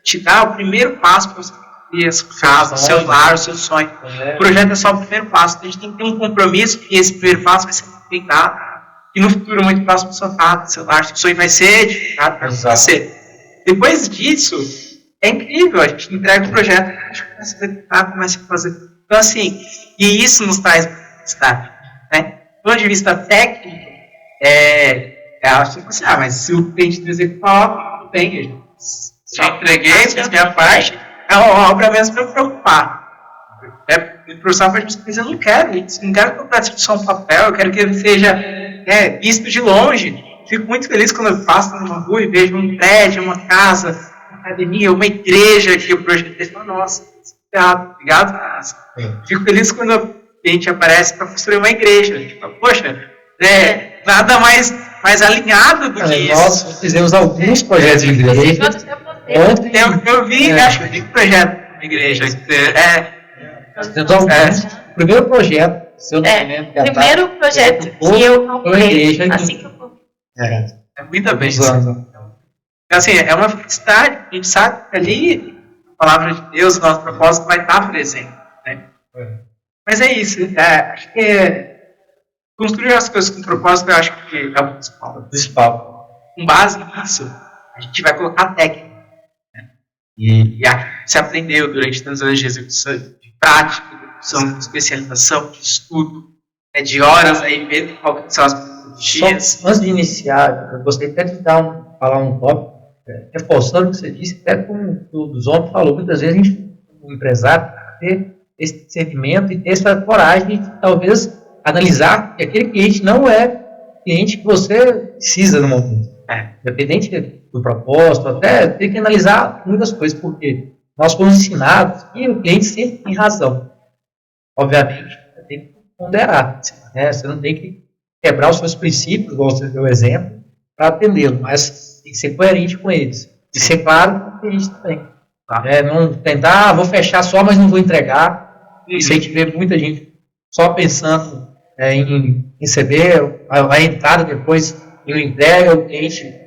te dar o primeiro passo para você ter a sua casa, o seu lar, o seu sonho. O projeto é só o primeiro passo. A gente tem que ter um compromisso que esse primeiro passo vai ser feito. E no futuro muito próximo do seu casa, do seu lar, o sonho vai ser edificado para você. Depois disso, é incrível. A gente entrega o projeto, a gente começa a executar, começa a fazer. Então, assim, e isso nos traz estágio, né? Do ponto de vista técnico, acho que assim, mas se o cliente não executar, tudo bem, eu já entreguei, fiz a minha parte, é uma obra mesmo para eu me preocupar. O profissional faz mas eu não quero isso, não quero que eu pratique só um papel, eu quero que ele seja visto de longe. Fico muito feliz quando eu passo numa rua e vejo um prédio, uma casa, uma academia, uma igreja que o projeto fala, nossa, obrigado. Fico feliz quando a gente aparece para construir uma igreja. Tipo, poxa, nada mais alinhado do que isso. Nós fizemos alguns projetos de igreja. Eu vi, acho que eu vi projeto de igreja. Nós fizemos alguns. O primeiro projeto, se eu não me lembro. O primeiro projeto que eu comprei, assim que eu comprei. Muito bem. Assim, é uma felicidade. A gente sabe que ali a palavra de Deus, o nosso propósito vai estar presente. Né? Mas é isso. Acho que construir as coisas com propósito, eu acho que é o principal. Com base nisso, a gente vai colocar técnica. Né? E se aprendeu durante tantos anos de execução, de prática, de execução, de especialização, de estudo, de horas aí, vendo qual são as metodologias. Antes de iniciar, eu gostaria até de falar um tópico, reforçando o que você disse, até como o dos homens falou, muitas vezes a gente, como empresário, ter esse discernimento e ter essa coragem de talvez analisar que aquele cliente não é cliente que você precisa no momento. Independente do propósito, até ter que analisar muitas coisas, porque nós fomos ensinados que o cliente sempre tem razão. Obviamente, você tem que ponderar. Né? Você não tem que quebrar os seus princípios, igual você deu o exemplo, para atendê-lo, mas tem que ser coerente com eles. E ser claro com o cliente também. Não tentar, vou fechar só, mas não vou entregar. Isso aí que vê muita gente só pensando em receber a entrada depois e não entrega, o cliente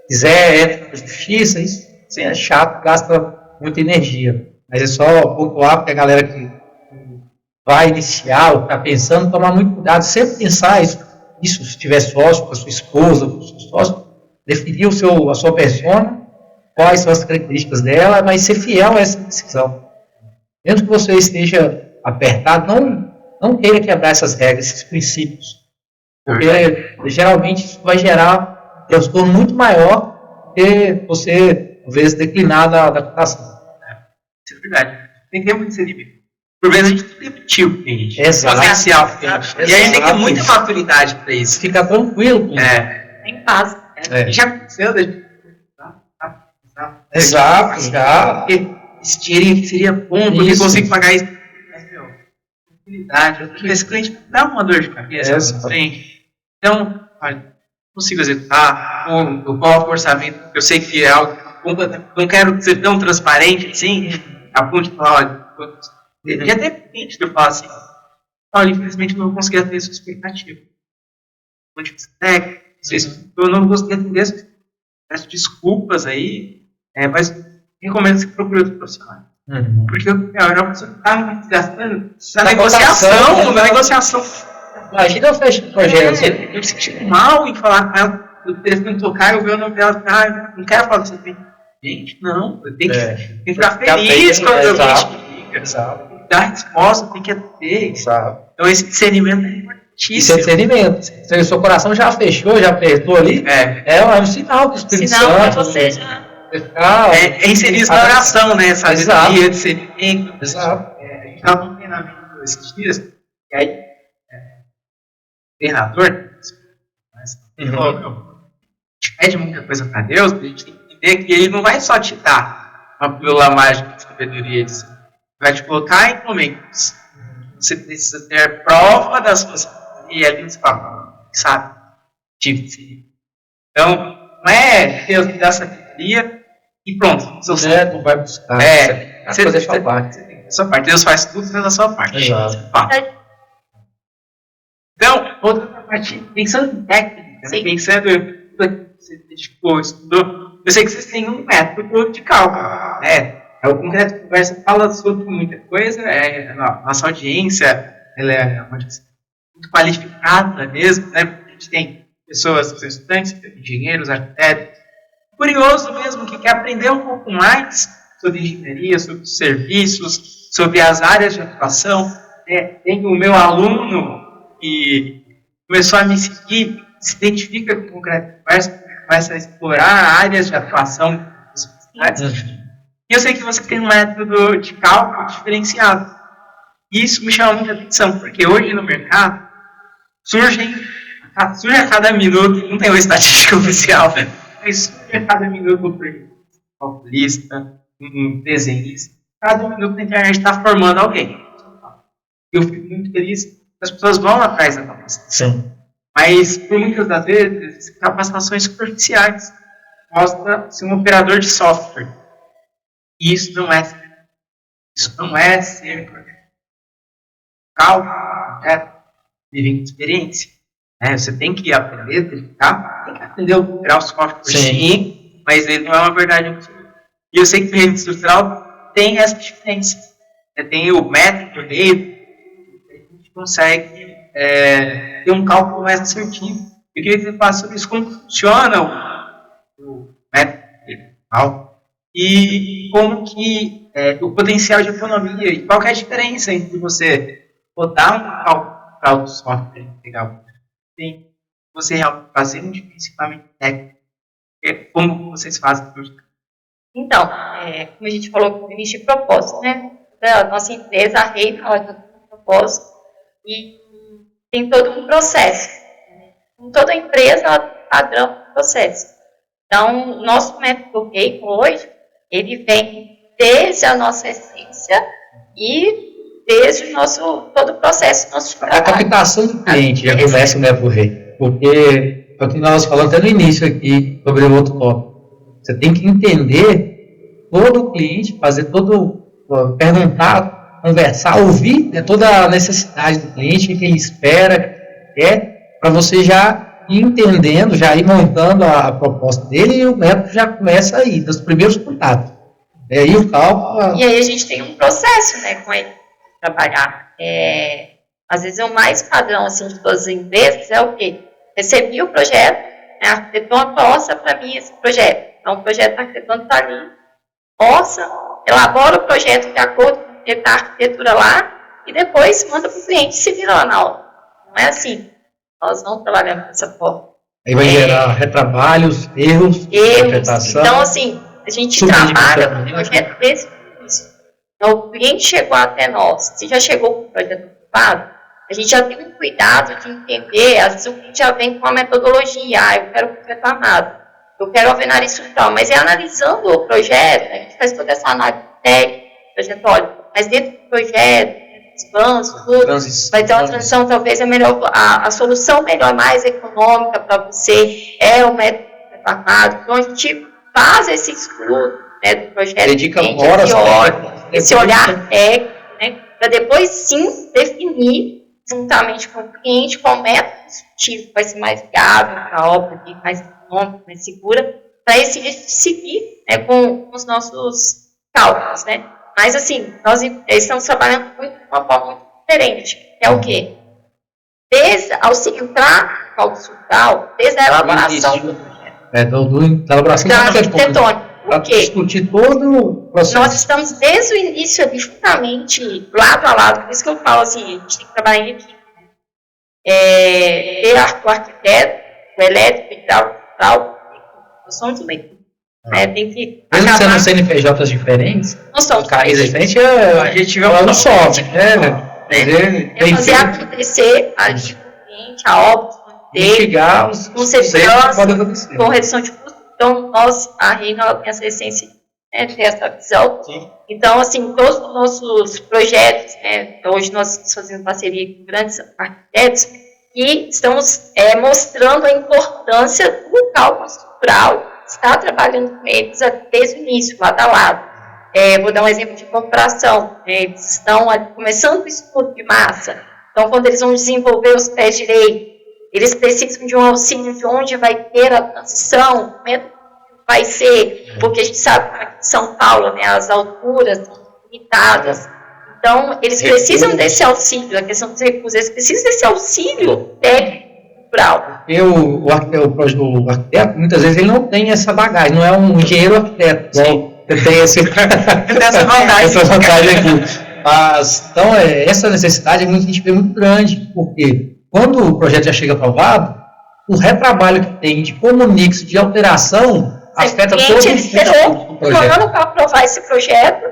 quiser, entra na justiça, isso é chato, gasta muita energia. Mas é só pontuar para a galera que vai iniciar ou está pensando, tomar muito cuidado, sempre pensar isso se tiver sócio, com a sua esposa, com o seu sócio, definir a sua persona, quais são as características dela, mas ser fiel a essa decisão. Mesmo que você esteja apertado, não queira quebrar essas regras, esses princípios. Porque geralmente isso vai gerar um transtorno muito maior do que você, às vezes, declinar da cotação. Isso é verdade. Tem tempo de ser limite. Por vezes a gente tem que repetir o cliente. Potencial. E a gente tem que ter muita maturidade para isso. Fica tranquilo. Tem paz. Já aconteceu, Exato, já. Esse dinheirinho seria bom, porque eu consigo pagar isso. Mas, tranquilidade. Esse cliente dá uma dor de cabeça. Então, olha, consigo executar, eu coloco o orçamento, eu sei que é algo, não quero ser tão transparente assim, a ponto de falar, olha, já teve cliente que eu falo assim, olha, infelizmente eu não vou conseguir atender sua expectativa. Eu não vou conseguir atender, peço desculpas aí, mas recomendo que você procure outro profissional. Porque a pessoa está gastando na negociação. Imagina eu fechar o projeto. Eu me senti mal em falar com ela, o telefone tocar, eu vi o nome dela, não quero falar com você. Gente, não, eu tenho que ficar feliz quando eu liga. Dar resposta, tem que ter. Então esse discernimento é importantíssimo. Isso é discernimento. Se o seu coração já fechou, já apertou ali, é um sinal do Espírito Santo. Sinal para você já. É inserir isso na oração, né? Essa dia de discernimento. Exato. A gente estava num treinamento esses dias, e aí o treinador falou, a gente pede muita coisa para Deus, a gente tem que entender que Ele não vai só te dar uma pílula mágica de sabedoria, vai te colocar em momentos. Você precisa ter prova das suas e ali você fala, sabe? Então, não é Deus me dá sabedoria e pronto. Você não vai buscar. Você fazer a sua parte. Sua parte. Deus faz tudo, faz a sua parte. Exato. Então, outra parte, pensando em técnica, pensando em tudo que você dedicou, estudou, eu sei que vocês têm um método de cálculo. O Concreto Conversa fala sobre muita coisa, nossa audiência ela é muito qualificada mesmo, né? A gente tem pessoas, os estudantes, engenheiros, arquitetos, curioso mesmo, que quer aprender um pouco mais sobre engenharia, sobre os serviços, sobre as áreas de atuação. Tem o meu aluno que começou a me seguir, se identifica com o Concreto Conversa, começa a explorar áreas de atuação das universidades. E eu sei que você tem um método de cálculo diferenciado. E isso me chama muita atenção, porque hoje no mercado surge a cada minuto, não tem uma estatística oficial, mas surge a cada minuto um calculista, um desenhista. Cada minuto na internet está formando alguém. Eu fico muito feliz que as pessoas vão atrás da capacitação. Mas, por muitas das vezes, capacitações superficiais. Mostra-se um operador de software. E isso não é ser cálculo, vivendo experiência. Você tem que aprender a verificar, tem que aprender a operar o software sim, mas ele não é uma verdade absoluta. E eu sei que o regime estrutural tem essa diferença. Tem o método do rei, a gente consegue ter um cálculo mais assertivo. Eu queria que você falasse sobre isso, como funciona o método regional e como que o potencial de economia e qual que é a diferença entre você rodar um cálculo para o software legal e você realmente fazer um diferenciamento técnico. Como vocês fazem? Então, como a gente falou no início de propósito, né? A nossa empresa, a Rei, ela tem um propósito e tem todo um processo. Em toda empresa, ela tem um padrão de processo. Então, o nosso método Rei, hoje, ele vem desde a nossa essência e desde todo o processo do nosso trabalho. A captação do cliente já começa, né, por Rei. Porque, como nós falamos até no início aqui, sobre o outro tópico, você tem que entender todo o cliente, perguntar, conversar, ouvir toda a necessidade do cliente, o que ele espera, para você já ir entendendo, já ir montando a proposta dele e o método já começa aí, dos primeiros contatos. E aí o cálculo... E aí a gente tem um processo, né, com ele trabalhar. Às vezes o mais padrão assim, de todas as empresas é o quê? Recebi o projeto, a arquitetona orça para mim esse projeto. Então o projeto da arquitetona está ali, orça, elabora o projeto de acordo com a arquitetura lá e depois manda para o cliente se virar lá na hora. Não é assim. Nós não trabalhamos dessa forma. Aí vai gerar retrabalhos, erros, interpretação. Então, assim, a gente trabalha com o projeto desse. Então, o cliente chegou até nós, se já chegou com o projeto ocupado, a gente já tem um cuidado de entender, às vezes o cliente já vem com a metodologia, eu quero projeto armado, eu quero alvenaria estrutural, mas é analisando o projeto, a gente faz toda essa análise técnica, projetória, mas dentro do projeto, os planos, tudo, vai ter uma transição, talvez é melhor, a solução melhor, mais econômica para você, é o método armado, então a gente faz esse estudo, do projeto, dedica horas, esse olhar técnico, para depois sim definir, juntamente com o cliente, qual método executivo vai ser mais viável para a obra, mais econômica, mais segura, para esse seguir com os nossos cálculos, Mas assim, nós estamos trabalhando de uma forma muito diferente, que é o quê? Desde ao se entrar no cálculo estrutural, desde a elaboração do projeto. Da elaboração da arquitetônica. Por quê? Discutir todo o processo. Nós estamos desde o início ali, justamente, lado a lado, por isso que eu falo assim, a gente tem que trabalhar em equipe. Ter o arquiteto, o elétrico, o hidráulico, nós somos uma equipe. Tem que mesmo sendo CNPJs diferentes, nós somos cair diferente, a gente não sobe. Fazer acontecer ali com o cliente, a obra, mitigar os com segurança, com redução de custos. Então, a Reina tem essa essência, de ter essa visão. Sim. Então, assim, todos os nossos projetos, hoje nós estamos fazendo parceria com grandes arquitetos e estamos mostrando a importância do cálculo estrutural, estar trabalhando com eles desde o início, lado a lado. Vou dar um exemplo de comparação. Eles estão começando o estudo de massa. Então, quando eles vão desenvolver os pés direitos, eles precisam de um auxílio de onde vai ter a transição, como é que vai ser, porque a gente sabe que aqui em São Paulo, as alturas são limitadas. Então, eles precisam desse auxílio, a questão dos recursos, eles precisam desse auxílio técnico. O arquiteto, muitas vezes, ele não tem essa bagagem, não é um engenheiro arquiteto. Ele tem essa vantagem aqui. Mas, então, essa necessidade a gente vê muito grande, porque quando o projeto já chega aprovado, o retrabalho que tem de comunix, de alteração, afeta todo o projeto. Ele esperou um ano para aprovar esse projeto,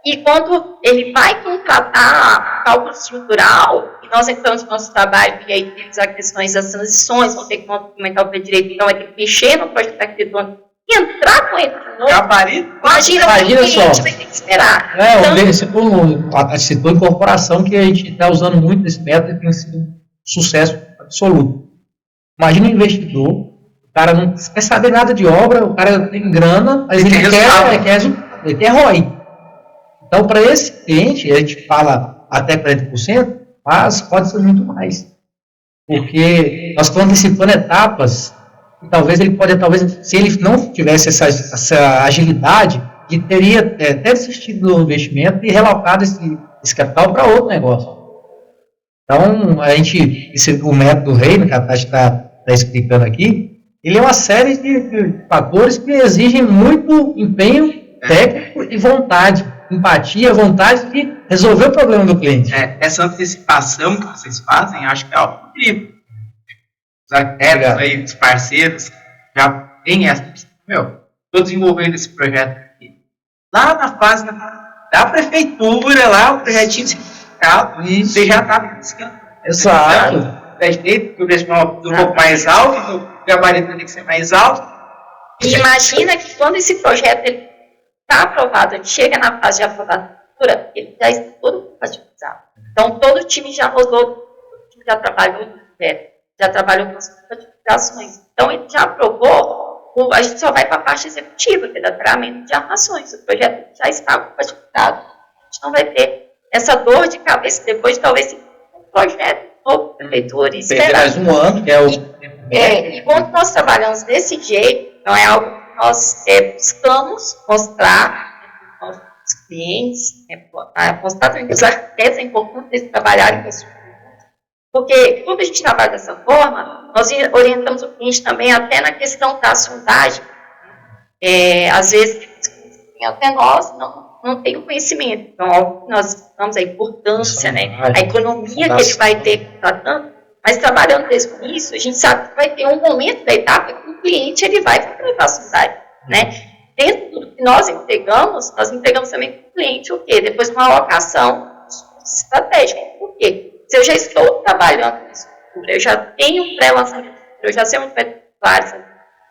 e quando ele vai contratar cálculo estrutural, e nós entramos no nosso trabalho, e aí temos as questões das transições, vão ter que documentar o pé direito, então vai ter que mexer no projeto arquitetônico e entrar com ele de novo. Imagina só. A gente vai ter que esperar. A citou incorporação que a gente está usando muito nesse método e tem sido um sucesso absoluto. Imagina um investidor, o cara não quer saber nada de obra, o cara tem grana, mas ele quer ROI. Então, para esse cliente, a gente fala até 40%, mas pode ser muito mais. Porque nós estamos antecipando etapas e talvez se ele não tivesse essa agilidade, ele teria até desistido do investimento e relocado esse capital para outro negócio. Então, o método Reino, que a Tati está explicando aqui, ele é uma série de fatores que exigem muito empenho técnico e vontade, empatia, vontade de resolver o problema do cliente. Essa antecipação que vocês fazem, acho que é algo incrível. Os arquitetos aí, os parceiros, já tem essa. Estou desenvolvendo esse projeto aqui. Lá na fase da prefeitura, lá o projetinho certificado, você já está buscando. Exato. O preço é um pouco mais alto, o gabarito tem que ser mais alto. E imagina que quando esse projeto está aprovado, ele chega na fase de aprovatura, ele já está todo compatibilizado. Então, todo o time já rodou, todo o time já trabalhou no projeto, já trabalhou com as compatibilizações. Então, ele já aprovou, a gente só vai para a parte executiva, que é detalhamento de armações. O projeto já está compatibilizado. A gente não vai ter essa dor de cabeça depois de talvez um projeto novo, prefeitura, esperar mais um ano, que é o... E quando nós trabalhamos desse jeito, não é algo que nós buscamos mostrar para os nossos clientes, mostrar também que os arquitetos é importante eles trabalharem com isso. Porque quando a gente trabalha dessa forma, nós orientamos o cliente também até na questão da sondagem. Às vezes, até nós não tem o conhecimento. Então, nós damos a importância, a economia que ele vai ter contratando. Mas trabalhando desde isso, a gente sabe que vai ter um momento da etapa que o cliente ele vai contratar a sondagem, Dentro do que nós entregamos também para o cliente o quê? Depois uma alocação estratégica. Por quê? Se eu já estou trabalhando na estrutura, eu já tenho um pré-lançamento, eu já sei um pré-lançamento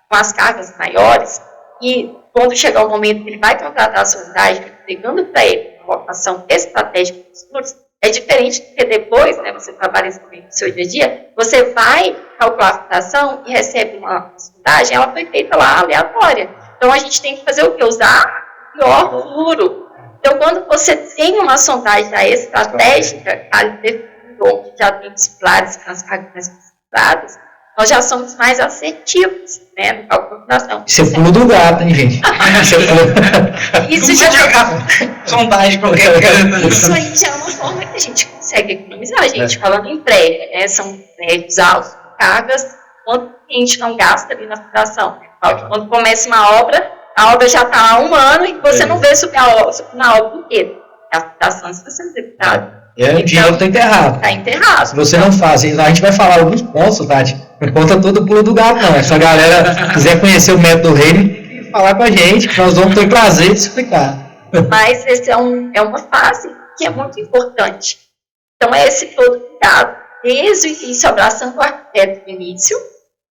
com as cargas maiores, e quando chegar o momento que ele vai contratar a sondagem, entregando para ele uma alocação estratégica dos estudos, é diferente porque depois, você trabalha isso também no seu dia a dia, você vai calcular a fundação e recebe uma sondagem, ela foi feita lá aleatória. Então, a gente tem que fazer o quê? Usar o pior furo. Então, quando você tem uma sondagem já estratégica, que já tem disciplinares, as cargas mais disciplinadas, nós já somos mais assertivos, no cálculo da fundação. Isso é pulo do gato, hein, gente? Isso já sondagem qualquer coisa. Isso aí já é uma forma que a gente consegue economizar, gente, falando em entrega, são prédios altos, cargas, quanto a gente não gasta ali na fundação. Quando começa uma obra, a obra já está há 1 ano e você não vê subir na obra inteira. A fundação está sendo executada. O dinheiro está enterrado. Está enterrado. Se você não faz, a gente vai falar alguns pontos, Tati. Não conta todo o pulo do gato, não. Se a galera quiser conhecer o método Reino, falar com a gente, que nós vamos ter o prazer de explicar. Mas esse é uma fase que é muito importante. Então, é esse todo cuidado, desde o início, abraçando o arquiteto no início,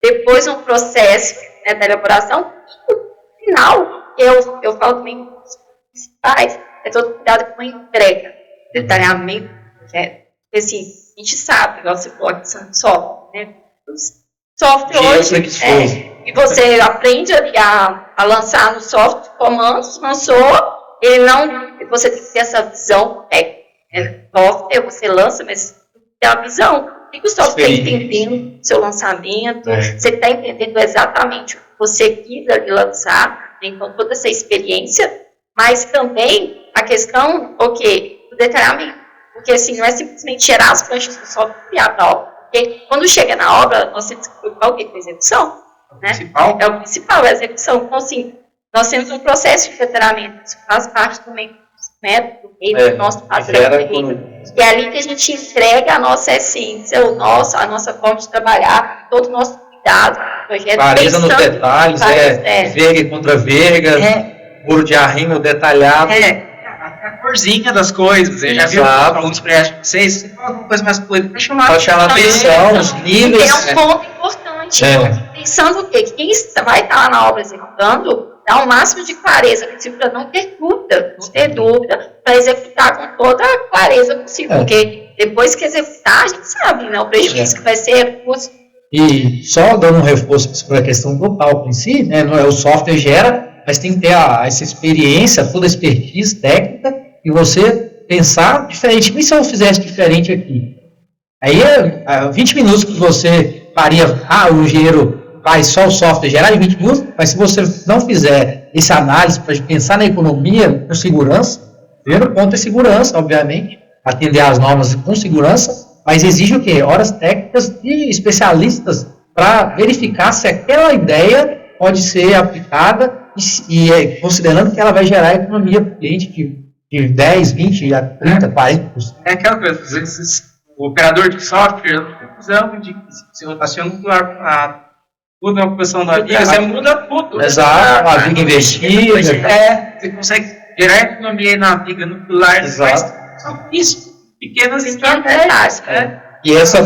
depois um processo da elaboração, e no final, eu falo também com os principais, é todo cuidado com a entrega, detalhamento do projeto. Porque assim, a gente sabe, igual você falou, que são software, software hoje, e você aprende a lançar no software, comandos, lançou, você tem que ter essa visão software, você lança, mas tem a visão. O que o software está entendendo do seu lançamento, você está entendendo exatamente o que você quis ali lançar, então toda essa experiência, mas também a questão, do detalhamento, porque assim, não é simplesmente gerar as planchas do software e criar a obra, porque quando chega na obra, nós temos que preocupar o que? Com a execução, É o principal, a execução. Então, assim, nós temos um processo de detalhamento, isso faz parte também do método, do nosso padrão. E é ali que a gente entrega a nossa essência, a nossa forma de trabalhar, todo o nosso cuidado, projeto. Clareza nos detalhes, verga contra verga, muro de arrimo detalhado. A corzinha das coisas, eu já vi alguns projetos de vocês, você fala alguma coisa mais colorida para chamar a atenção, os níveis. É um ponto importante, pensando o quê? Que quem vai estar lá na obra executando, dá o máximo de clareza possível para não ter dúvida, para executar com toda a clareza possível, porque depois que executar, a gente sabe, o prejuízo que vai ser custo. E só dando um reforço sobre a questão do palco em si, não é o software gera, mas tem que ter essa experiência, toda a expertise técnica, e você pensar diferente. E se eu fizesse diferente aqui? Aí 20 minutos que você faria, o engenheiro faz só o software gerar em 20 minutos, mas se você não fizer essa análise para pensar na economia com segurança, primeiro ponto é segurança, obviamente, atender às normas com segurança, mas exige o quê? Horas técnicas de especialistas para verificar se aquela ideia pode ser aplicada e considerando que ela vai gerar economia para o cliente de 10, 20, a 30, 40%. É aquela coisa, às vezes o operador de software, usamos de se rotaciona tudo é uma questão da vida, você muda tudo. Exato, a viga investida. Você consegue gerar economia na viga no pilar, mas são isso, pequenas detalhes. E essa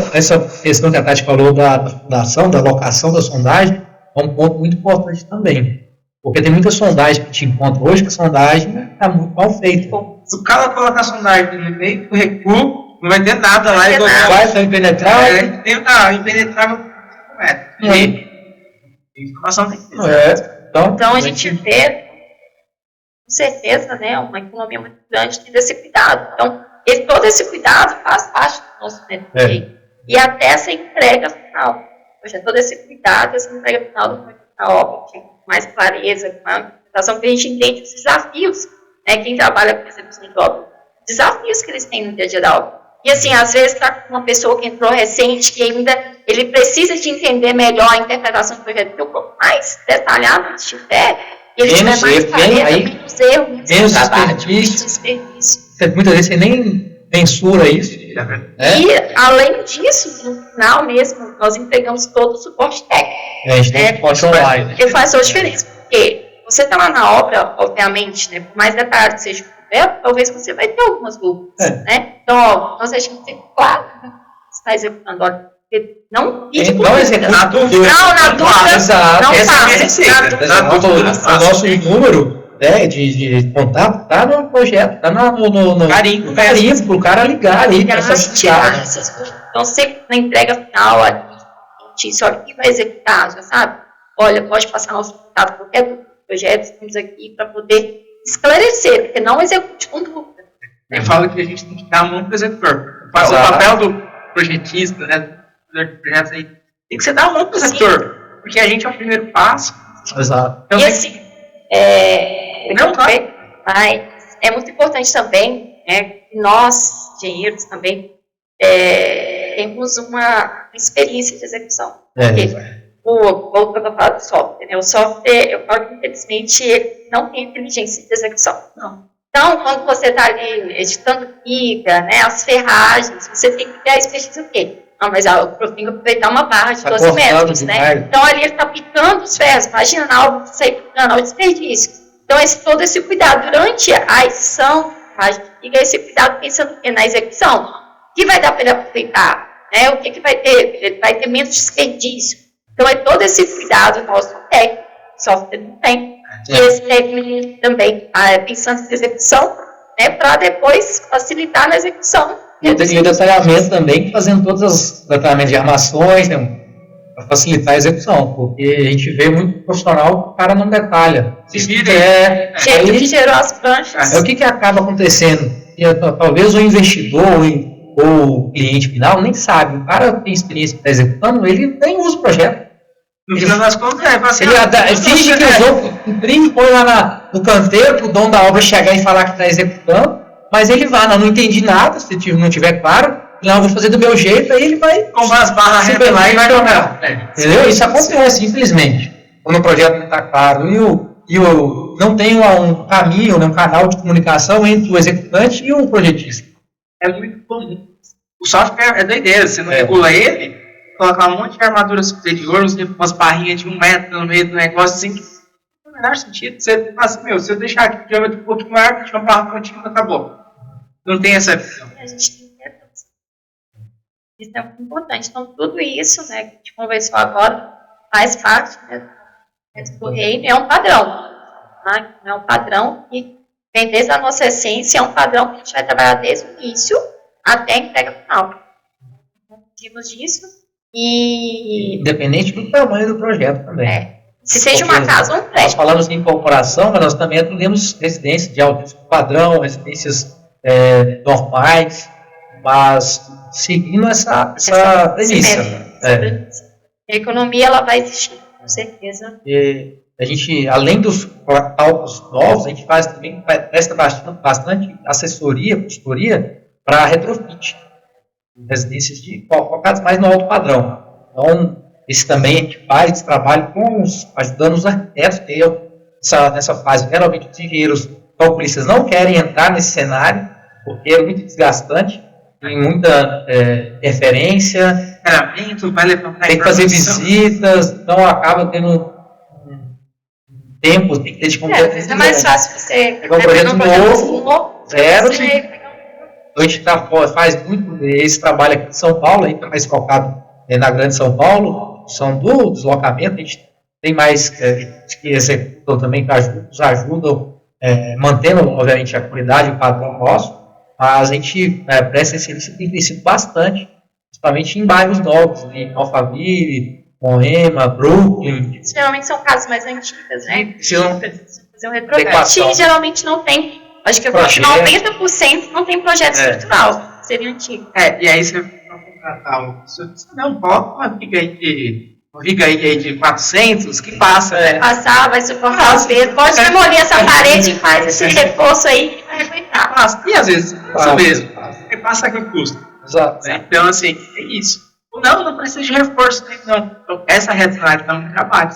questão que a Tati falou da fundação, da locação da sondagem, é um ponto muito importante também. Porque tem muita sondagem que te encontra hoje, que a sondagem está muito mal feita. Se o cara colocar a sondagem no meio do recuo, não vai ter nada lá. Vai ser impenetrável. Impenetrável. Informação tem que ter. Então a gente vê, com certeza, né, uma economia muito grande tendo esse cuidado. Então, todo esse cuidado faz parte do nosso network. E até essa entrega final. Ou seja, todo esse cuidado, essa entrega final da obra, com mais clareza, com a implementação, que a gente entende os desafios, né, quem trabalha com execução de obra, desafios que eles têm no dia a dia da obra. E assim, às vezes está com uma pessoa que entrou recente, que ainda ele precisa de entender melhor a interpretação do projeto, porque quanto mais detalhado estiver, ele tiver mais clareza, menos erro, menos trabalho, menos desperdício. Muitas vezes você nem mensura isso. E, além disso, no final mesmo, nós entregamos todo o suporte técnico. A gente tem suporte online. Que faz toda a diferença. Porque você está lá na obra, obviamente, né, por mais detalhado que seja o projeto, talvez você vai ter algumas dúvidas. Né? Então, nós deixamos que ser claro que você está executando. Olha, não pede por dúvida. Na dúvida. Não faça. O nosso número de contato está no projeto, está no carimbo para o cara ligar ali. Então, você na entrega final, olha, que vai executar, já sabe? Olha, pode passar nosso contato, qualquer projeto, estamos aqui para poder esclarecer, porque não execute com dúvida. Eu falo que a gente tem que dar a mão para o executor. O papel do projetista, né, do projeto aí, tem que ser dar a mão para o executor, porque a gente é o primeiro passo. Exato. Então, e assim, mas é muito importante também, né, que nós, engenheiros também, temos uma experiência de execução. Voltando a falar do software, né? O software, eu falo que infelizmente ele não tem inteligência de execução. Não. Então, quando você está ali editando figa, né, as ferragens, você tem que ter a expertise o quê? Não, mas eu tenho que aproveitar uma barra de 12 metros, né? Então, ali ele está picando os ferros. Imagina na obra sair picando, o desperdício. Então, todo esse cuidado durante a execução, fica esse cuidado pensando na execução. O que vai dar para ele aproveitar? Né? O que vai ter? Ele vai ter menos desperdício. Então, é todo esse cuidado nosso técnico, software não tem. E esse técnico também, pensando em execução, né, para depois facilitar na execução. E o detalhamento também, fazendo todos os detalhamentos de armações, né, para facilitar a execução, porque a gente vê muito profissional, o cara não detalha. Se vira. Gente que gerou as pranchas. O que acaba acontecendo? Talvez o investidor ou o cliente final nem sabe. O cara tem experiência que está executando, ele nem usa o projeto. No final das contas, ele finge que usou, imprime, põe lá no canteiro para o dono da obra chegar e falar que está executando, mas ele vai, não entendi nada, se não tiver claro, não, vou fazer do meu jeito, aí ele vai comprar as barras se lá e vai jogar. Entendeu? Isso acontece, infelizmente. Quando o projeto não está claro e não tem um caminho, um canal de comunicação entre o executante e o projetista. É muito comum. O software é doideira, você não regula ele, colocar um monte de armadura superior, umas barrinhas de 1 metro no meio do negócio, assim, não tem o menor sentido. Você fala assim, se eu deixar aqui o diâmetro um pouquinho maior, que tiver uma barra contínua, acabou. Não tem essa visão. A gente tem que ter isso é muito importante. Então, tudo isso, né, que a gente conversou agora, faz parte, né, do reino, é um padrão. Tá? É um padrão que vem desde a nossa essência, é um padrão que a gente vai trabalhar desde o início até a entrega final. Motivos disso. E independente do tamanho do projeto também. Se seja uma casa ou um prédio. Nós falamos em incorporação, mas nós também atendemos residências de alto padrão, residências normais, mas seguindo essa premissa. A economia, ela vai existir, com certeza. E a gente, além dos cálculos novos, a gente presta bastante assessoria, consultoria para retrofit, residências focadas mais no alto padrão. Então, esse também a gente faz esse trabalho ajudando os arquitetos nessa fase. Geralmente, os engenheiros calculistas não querem entrar nesse cenário, porque é muito desgastante, tem muita interferência, tem que fazer visitas, então acaba tendo tempo, tem que ter de às vezes é mais fácil você pegar um projeto novo, zero, a gente faz muito esse trabalho aqui em São Paulo, ainda mais focado na Grande São Paulo, são do deslocamento, a gente tem mais que executam também, que nos ajudam, mantendo, obviamente, a qualidade e o padrão nosso, mas a gente presta esse serviço, tem crescido bastante, principalmente em bairros novos, em Alphaville, Moema, Brooklyn. Geralmente são casas mais antigas, né? Precisam fazer um retrofit e geralmente não tem, acho que 90% não tem projeto estrutural, seria antigo. E aí você vai contratar uma viga aí de 400 que passa. Passar, vai suportar os pesos, pode demolir essa parede e faz esse reforço aí que vai aguentar. E às vezes, isso mesmo, passa que custa. Exato. Então, assim, é isso. Não precisa de reforço, não. Então, essa retrata é um trabalho.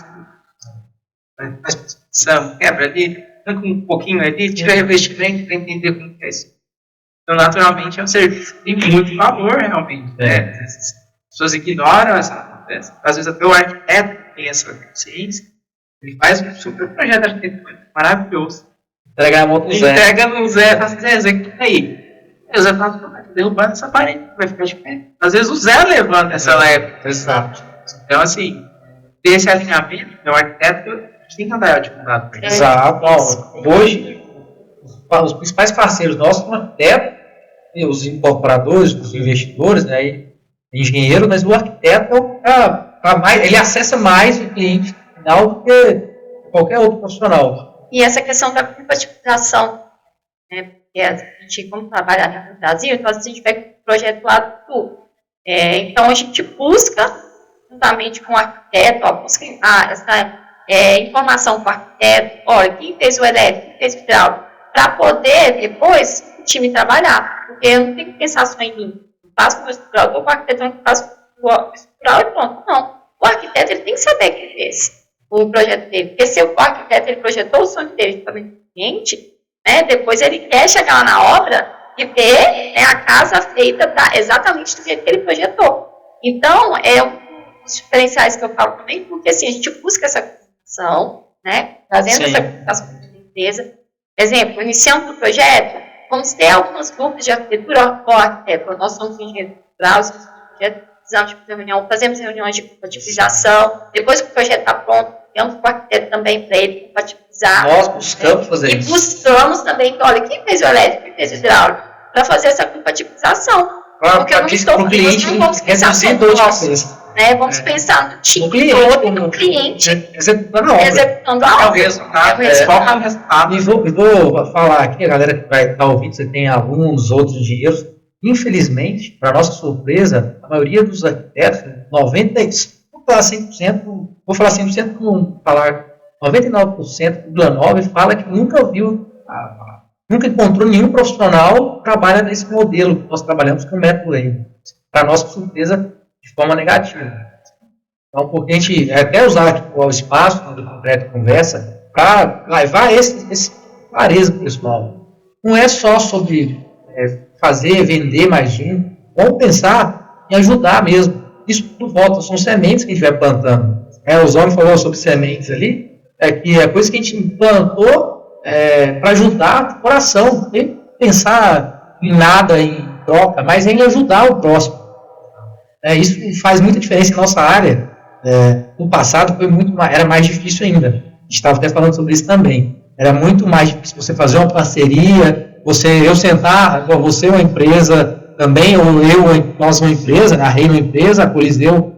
Faz prescrição, quebra ali, arranca um pouquinho ali, tira revestimento para entender como é isso. Então, naturalmente, é um serviço que tem muito valor, realmente. As pessoas ignoram essa. Às vezes, até o arquiteto tem essa consciência. Ele faz um super projeto arquitetônico maravilhoso. Entrega no zero. Entrega no zero. Executa aí. O Zé fala, derrubando essa parede, vai ficar de pé. Às vezes o Zé levanta essa leve. Exato. Então, assim, ter esse alinhamento, o arquiteto tem que andar de cuidado. Exato. Hoje, os principais parceiros nossos são o arquiteto, os incorporadores, os investidores, né, engenheiro, mas o arquiteto ele acessa mais o cliente final do que qualquer outro profissional. E essa questão da compatibilização, né? Porque a gente, como trabalha no Brasil, então a gente pega o projeto lá do tudo. Então a gente busca, juntamente com o arquiteto, busca essa informação com o arquiteto, olha, quem fez o elétrico, quem fez o hidráulico, para poder depois o time trabalhar. Porque eu não tenho que pensar só em mim. Eu faço o meu estrutural, eu estou com o arquiteto que faz o estrutural e pronto. Não. O arquiteto ele tem que saber quem fez o projeto dele. Porque se o arquiteto ele projetou o sonho dele para o cliente, né, depois ele quer chegar lá na obra e ver a casa feita exatamente do jeito que ele projetou. Então, é um dos diferenciais que eu falo também, porque assim, a gente busca essa comunicação, né, trazendo essa comunicação para a empresa. Exemplo, iniciando o projeto, vamos ter alguns grupos de arquitetura ou arquiteto. Nós somos engenheiros rurais, precisamos de reunião, fazemos reuniões de compatibilização. Depois que o projeto está pronto, temos o arquiteto também para ele compatibilizar. Nós buscamos fazer isso. E buscamos também, olha, quem fez o elétrico, quem fez o hidráulico, para fazer essa compatibilização. Porque eu não estou o cliente não vamos pensar só no nosso, né? Vamos pensar no time todo, no cliente, executando a obra. É o resultado. E vou falar aqui, a galera que vai estar ouvindo, você tem alunos, outros engenheiros. Infelizmente, para nossa surpresa, a maioria dos arquitetos, 90%, vou falar 100%, vou falar 100%, vou falar 99% do Duranov fala que nunca viu, nunca encontrou nenhum profissional que trabalha nesse modelo que nós trabalhamos com o método Lehman. Para nossa surpresa, de forma negativa. Então, porque a gente até usar aqui, o espaço do Concreto Conversa para levar esse clareza para o pessoal. Não é só sobre fazer, vender mais um. Vamos pensar em ajudar mesmo. Isso tudo volta, são sementes que a gente vai plantando. Os homens falaram sobre sementes ali, que é coisa que a gente plantou para ajudar o coração. Não tem que pensar em nada, em troca, mas em ajudar o próximo. Isso faz muita diferença em nossa área. No passado era mais difícil ainda. A gente estava até falando sobre isso também. Era muito mais difícil você fazer uma parceria, eu sentar, você uma empresa também, ou nós uma empresa, a Rei uma empresa, a Coliseu,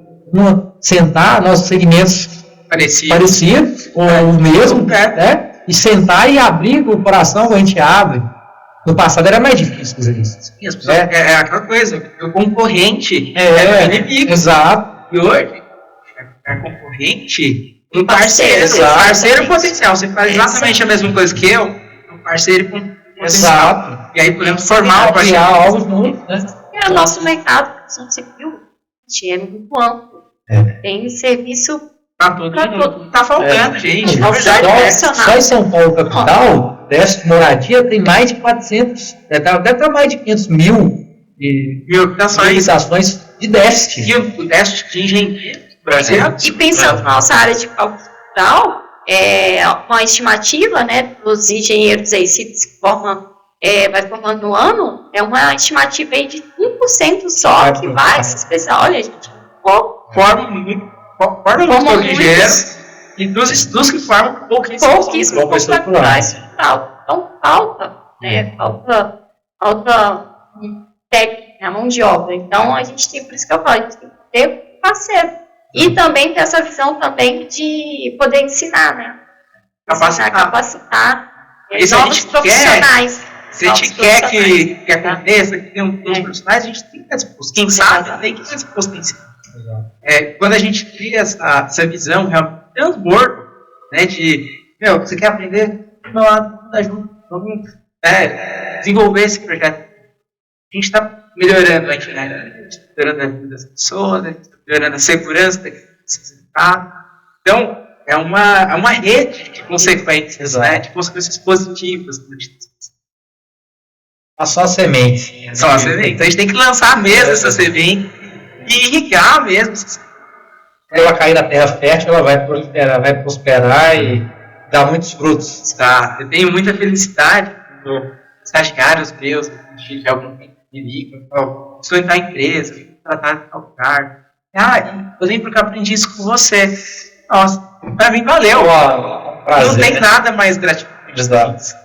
sentar, nossos segmentos parecidos, ou o mesmo, né? E sentar e abrir o coração, a gente abre. No passado era mais difícil fazer isso. E as pessoas, aquela coisa, o concorrente é o inimigo. Exato. E hoje, concorrente, um parceiro potencial. Você faz exatamente a mesma coisa que eu, um parceiro com potencial. Exato. E aí podemos formar um parceiro. algo junto, né? O nosso mercado de construção civil é muito amplo. Tem serviço Pra todo mundo. Tá faltando, gente. Não, Só em São Paulo, capital, déficit de moradia tem mais de 400, deve ter mais de 500 mil licitações de déficit. E o déficit de engenharia do Brasil. E pensando na nossa área de cálculo estrutural, com a estimativa, né, dos engenheiros aí se formam, vai formando no ano, é uma estimativa aí de 1% só que vai se especializar. Olha, gente, Forma muitos engenheiros e dos que formam pouquíssimo para estrutural. Então falta, né? Falta técnica, mão de obra. Então a gente tem, por isso que eu falo, a gente tem que ter parceiro. E também ter essa visão também de poder ensinar, né? Capacitar novos profissionais. Se a gente quer que aconteça, que tenha uns profissionais, a gente tem que estar disposto. Quem sabe tem que estar disposto a ensinar. Quando a gente cria essa visão realmente transbordo, né, de, você quer aprender? Meu lado, vamos desenvolver esse projeto. A gente está melhorando a internet, a gente está melhorando a vida das pessoas, a gente está melhorando a segurança da cidade. Então, é uma rede de consequências, né, de consequências positivas. Só a semente. Só a semente. Então a gente tem que lançar mesmo essa semente e irrigar mesmo. Se ela cair na terra fértil, ela vai prosperar e dar muitos frutos. Tá. Eu tenho muita felicidade quando estagiários meus, de algum tempo, me ligam, estou em tal empresa, tratar de tal lugar. Eu lembro porque eu aprendi isso com você. Nossa, pra mim valeu. Não tem nada mais gratificante.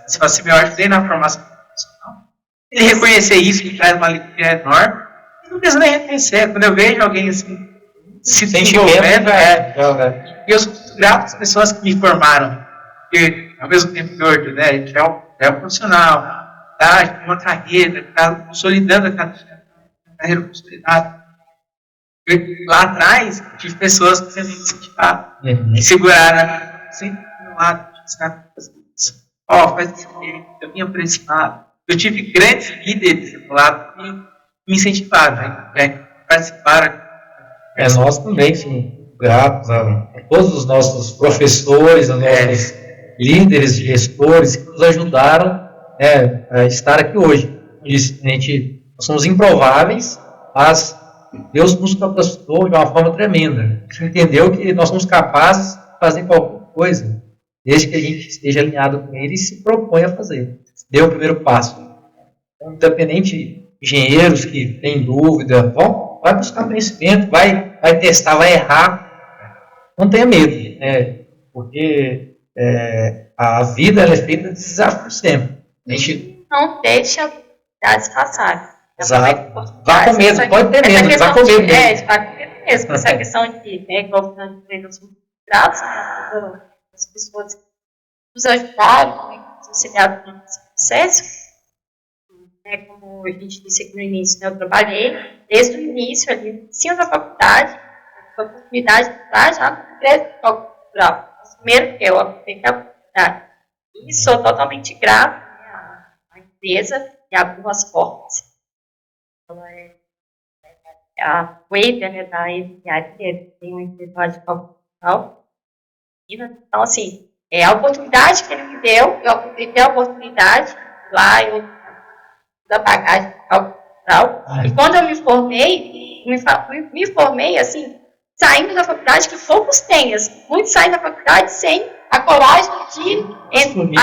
Se você me ajudei na formação profissional, ele reconhecer isso, me traz uma alegria enorme. Não precisa nem reconhecer. Quando eu vejo alguém assim, se desenvolvendo, eu sou muito grato às pessoas que me formaram. Porque, ao mesmo tempo que hoje, né, a gente é um profissional, tá, uma carreira, está consolidando a carreira consolidada. Lá atrás, tive pessoas que sempre me incentivaram, me seguraram, sempre do meu lado, faz isso aqui, eu vinha por esse lado. Eu tive grandes líderes do lado que me incentivaram, participaram. Nós também somos gratos a todos os nossos professores, a nossos líderes, gestores, que nos ajudaram a estar aqui hoje. Nós somos improváveis, mas Deus nos capacitou de uma forma tremenda. A gente entendeu que nós somos capazes de fazer qualquer coisa, desde que a gente esteja alinhado com Ele e se propõe a fazer. Deu o primeiro passo. Então, independente engenheiros que têm dúvida, vai buscar conhecimento, vai testar, vai errar. Não tenha medo, porque a vida ela é feita de desafios sempre. A gente não deixa das passarem. Exato. Vá com medo, pode ter medo, vá com medo mesmo. Vai com medo mesmo. Essa questão de, igual eu sou grato às pessoas que nos ajudaram, nos auxiliaram nesse processo. Como a gente disse aqui no início, eu trabalhei desde o início, ali, no ensino da faculdade, com a oportunidade de estar já no crédito cultural. Primeiro que eu aproveitei a oportunidade. E sou totalmente grata à empresa e abriu as portas. Ela é a Waver, né, da engenharia, tem uma empresa de cálculo cultural. Então, assim, a oportunidade que ele me deu, eu aproveitei a oportunidade, lá eu da bagagem cultural. E quando eu me formei, me formei assim, saindo da faculdade, que poucos têm, muitos saem da faculdade sem a coragem de assumir,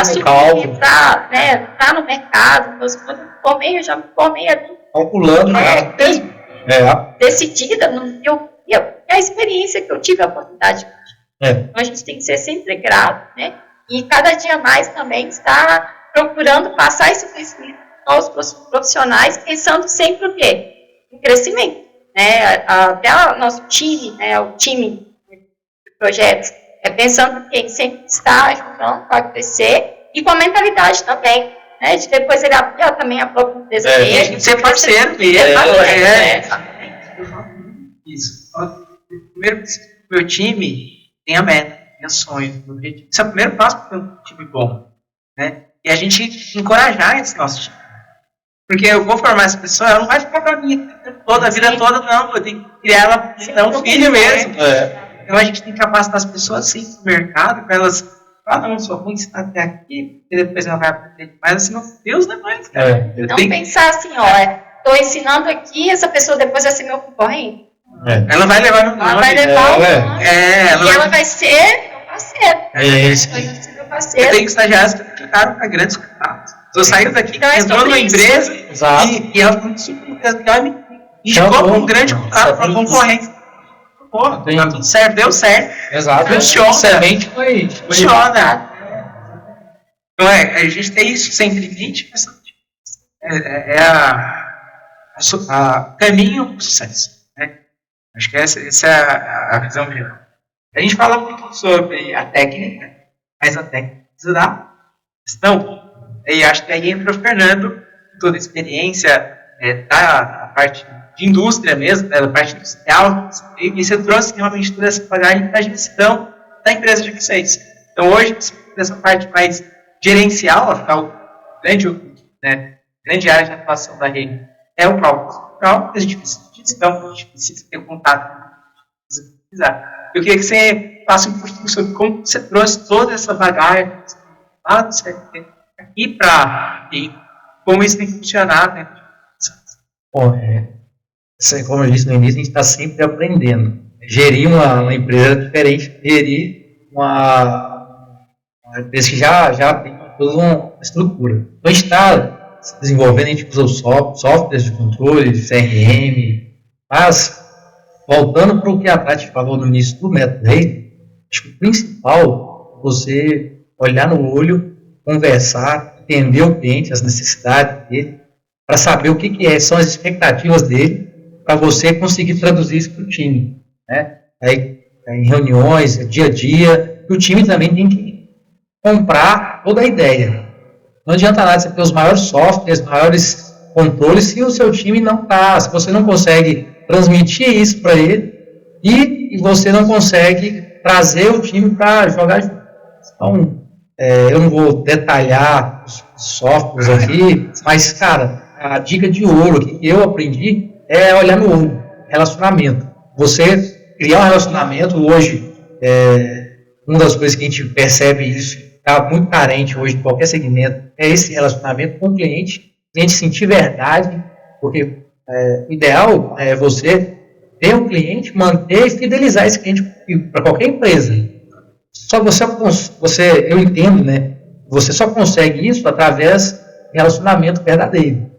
entrar no mercado. Então, quando eu me formei, eu já me formei ali. Calculando, decidida, e a experiência que eu tive, a oportunidade. Então, a gente tem que ser sempre grato, né? E cada dia mais também está procurando passar esse conhecimento aos profissionais, pensando sempre o quê? Em crescimento. Até o nosso time, o time de projetos, pensando que sempre está ajudando para crescer e com a mentalidade também, de depois ele abrir também a própria empresa dele. A gente ser parceiro mesmo. Isso. Primeiro, o meu time tenha meta, tenha sonhos, tenha objetivo. Esse é o primeiro passo para ter um time bom, né? E a gente encorajar esse nosso time. Porque eu vou formar essa pessoa, ela não vai ficar para mim toda a vida toda, não. Eu tenho que criar ela, é um filho mesmo. Então a gente tem que capacitar as pessoas sim no mercado, para elas não, só vou ensinar até aqui, e depois ela vai aprender. Mas assim, Deus não é mais, cara. Não pensar assim, estou ensinando aqui, essa pessoa depois vai ser meu concorrente. Ela vai levar meu nome. Ela vai levar o nome. Ela vai ser meu parceiro. Vai ser meu parceiro. Eu tenho estagiários que ficaram para grandes contatos. Eu saí daqui, entrou numa empresa e ela foi super legal, me indicou para um grande contato, para um concorrente. Pô, tá tudo certo, deu certo. Exato. Funciona. Semente foi. Funciona. Então a gente tem isso sempre em mente. É a caminho para o sucesso. Né? Acho que essa é a visão geral. A gente fala muito sobre a técnica, mas a técnica precisa da gestão. E acho que aí entra o Fernando, toda a experiência da parte de indústria mesmo, da parte industrial, e você trouxe realmente toda essa bagagem para a gestão da empresa de vocês. Então hoje, nessa parte mais gerencial, afinal, grande área de atuação da rede é o cálculo. A gente precisa de gestão, a gente precisa ter contato, precisa pesquisar. Eu queria que você faça um pouquinho sobre como você trouxe toda essa bagagem aqui para como isso tem funcionado, né? Bom, como eu disse no início, a gente está sempre aprendendo. Gerir uma empresa diferente de gerir uma empresa que já tem toda uma estrutura. Então, a gente está se desenvolvendo, a gente usa os softwares de controle, CRM, mas, voltando para o que a Tati falou no início do método Rei, acho que o principal é você olhar no olho, conversar, entender o cliente, as necessidades dele, para saber o que são as expectativas dele, para você conseguir traduzir isso para o time. Né? Aí, em reuniões, dia a dia, o time também tem que comprar toda a ideia. Não adianta nada você ter os maiores softwares, maiores controles, se o seu time não está, se você não consegue transmitir isso para ele e você não consegue trazer o time para jogar junto. Então, eu não vou detalhar os softwares aqui, mas, cara, a dica de ouro que eu aprendi é olhar no olho, relacionamento. Você criar um relacionamento hoje, uma das coisas que a gente percebe isso, está muito carente hoje em qualquer segmento, é esse relacionamento com o cliente sentir verdade, porque o ideal é você ter um cliente, manter e fidelizar esse cliente para qualquer empresa. Só eu entendo, né? Você só consegue isso através de relacionamento verdadeiro.